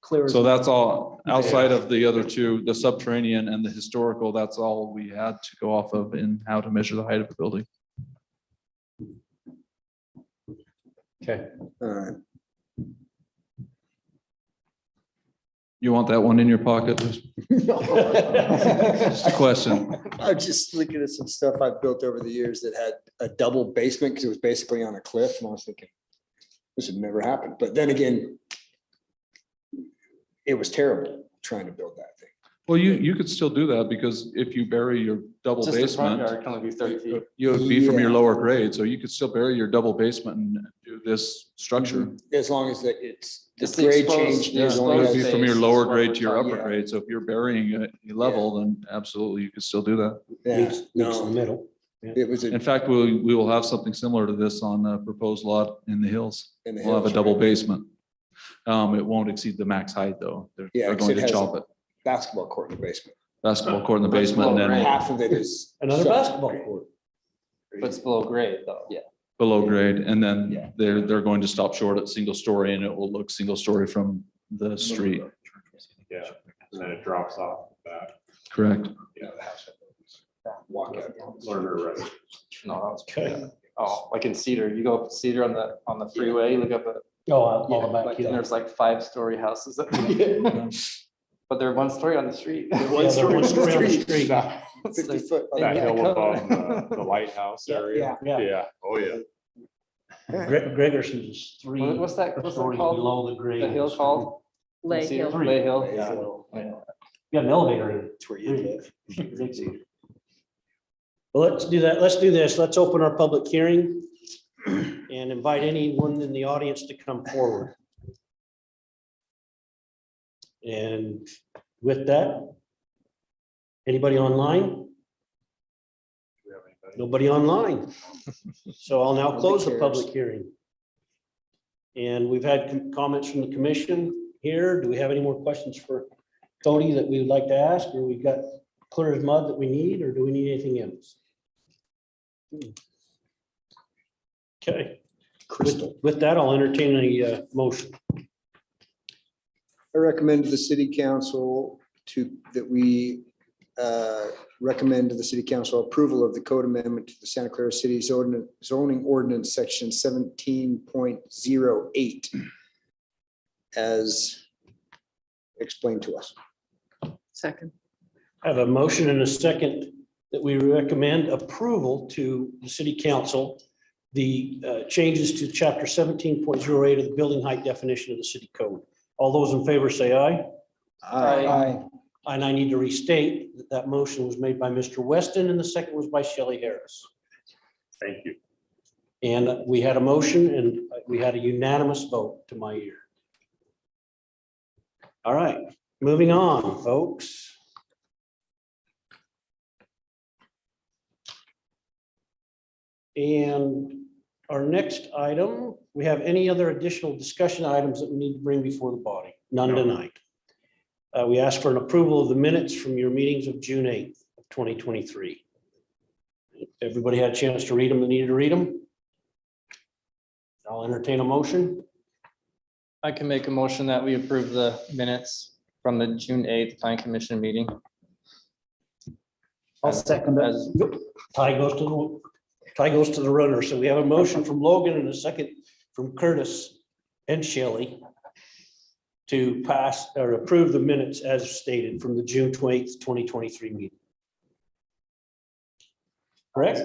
Clear. So that's all outside of the other two, the subterranean and the historical, that's all we had to go off of in how to measure the height of the building. Okay. All right. You want that one in your pocket? Just a question. I'm just looking at some stuff I've built over the years that had a double basement because it was basically on a cliff, and I was thinking, this would never happen. But then again, it was terrible trying to build that thing. Well, you could still do that because if you bury your double Just the front basement, yard can only be 30 feet. you would be from your Yeah. lower grade, so you could still bury your double basement and do this structure. As long as that it's, the It's the grade exposed- change. the is It only would exposed be has- from your space lower is what grade we're to your upper talking- grade, so if you're burying a level, then absolutely you could still do that. Yeah, Meets the no, middle. it was In a. fact, we will have something similar to this on a proposed lot in the hills. in the We'll have a hills, double right? basement. It won't exceed the max height, though. They're Yeah, they're 'cause going it to has chop it. Basketball court in the basement. Basketball court in the basement and then Half of it is. Another basketball court. But it's below grade though. Yeah. below grade, and then Yeah. they're going to stop short at single story, and it will look single story from the street. Yeah, and then it drops off that. Correct. Walkout. Learner residence. No, that was. Okay. Oh, like in Cedar, you go up Cedar on the freeway, you look up at, Oh, all the back. and hill. there's like 5-story houses. But they're 1 story on the street. Yeah, they're one story on the street. It's 50 like- foot. They That meet hill the code. above the lighthouse area. Yeah. Yeah, oh, yeah. Gregerson's is 3 What's that stories called? below the grade. The hill called? Lay Cedar? Hill. Lay Hill. Yeah. Yeah. You got an elevator in it. It's where you live. Well, let's do that. Let's do this. Let's open our public hearing and invite anyone in the audience to come forward. And with that, anybody online? Nobody online. So I'll now close the public hearing. And we've had comments from the commission here. Do we have any more questions for Cody that we would like to ask, or we've got clear as mud that we need, or do we need anything else? Okay. Crystal. With that, I'll entertain a motion. I recommend to the city council that we recommend to the city council approval of the code amendment to the Santa Clara City zoning ordinance, section 17.08 as explained to us. Second. I have a motion and a second that we recommend approval to the city council, the changes to chapter 17.08 of the building height definition of the city code. All those in favor say aye. Aye. And I need to restate that that motion was made by Mr. Weston and the second was by Shelley Harris. Thank you. And we had a motion and we had a unanimous vote to my ear. All right, moving on, folks. And our next item, we have any other additional discussion items that we need to bring before the body? None tonight. We ask for an approval of the minutes from your meetings of June 8th of 2023. Everybody had a chance to read them and needed to read them? I'll entertain a motion. I can make a motion that we approve the minutes from the June 8th Planning Commission meeting. I'll second it. As Tie goes to the runner. So we have a motion from Logan and a second from Curtis and Shelley to pass or approve the minutes as stated from the June 28th, 2023 meeting. Correct?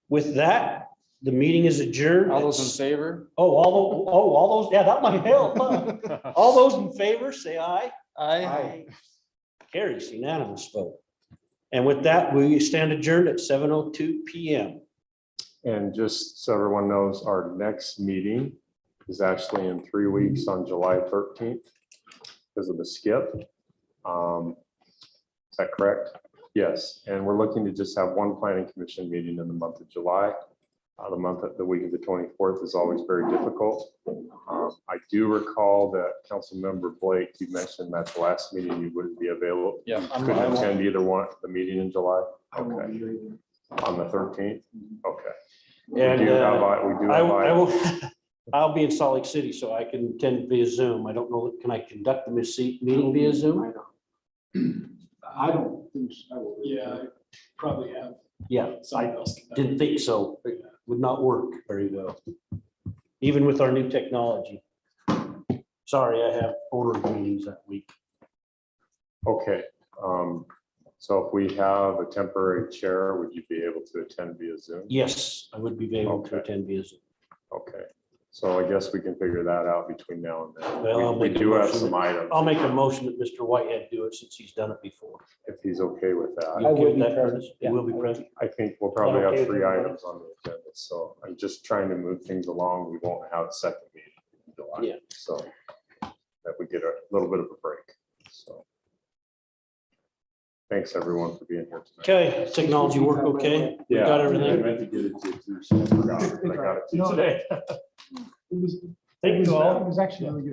With that, the meeting is adjourned. all those in favor? All those, yeah, that might help. Huh? All those in favor, say aye. Aye. Carries unanimous vote. And with that, we stand adjourned at 7:02 PM. And just so everyone knows, our next meeting is actually in 3 weeks on July 13th because of the skip. Is that correct? Yes, and we're looking to just have one planning commission meeting in the month of July. The week of the 24th is always very difficult. I do recall that Councilmember Blake, you mentioned that the last meeting you wouldn't be available. Yeah. You couldn't attend either one, the meeting in July. Okay. On the 13th? Okay. And We do have I will, I'll be in Salt Lake City, so I can attend via Zoom. I don't know, can I conduct the meeting via Zoom? I don't think so. Yeah, I probably have. Yeah, Something else. didn't think so. It would not work very well, even with our new technology. Sorry, I have owner meetings that week. Okay, so if we have a temporary chair, would you be able to attend via Zoom? Yes, I would be able to Okay. attend via Zoom. Okay, so I guess we can figure that out between now and then. Well, I'll We make a do have motion. some items. I'll make a motion that Mr. Whitehead do it since he's done it before. If he's okay with You that. okay will with be that, present. Curtis? You will be present. I think we'll probably okay have with 3 everybody? items on the agenda, so I'm just trying to move things along. We won't have a second meeting in July. Yeah. So that we get a little bit of a break, so. Thanks, everyone, for being here tonight. Okay, technology work okay? We Yeah, got I everything? meant to get it to you too, so I forgot. I got it to you today. Thank you all. It was actually really good.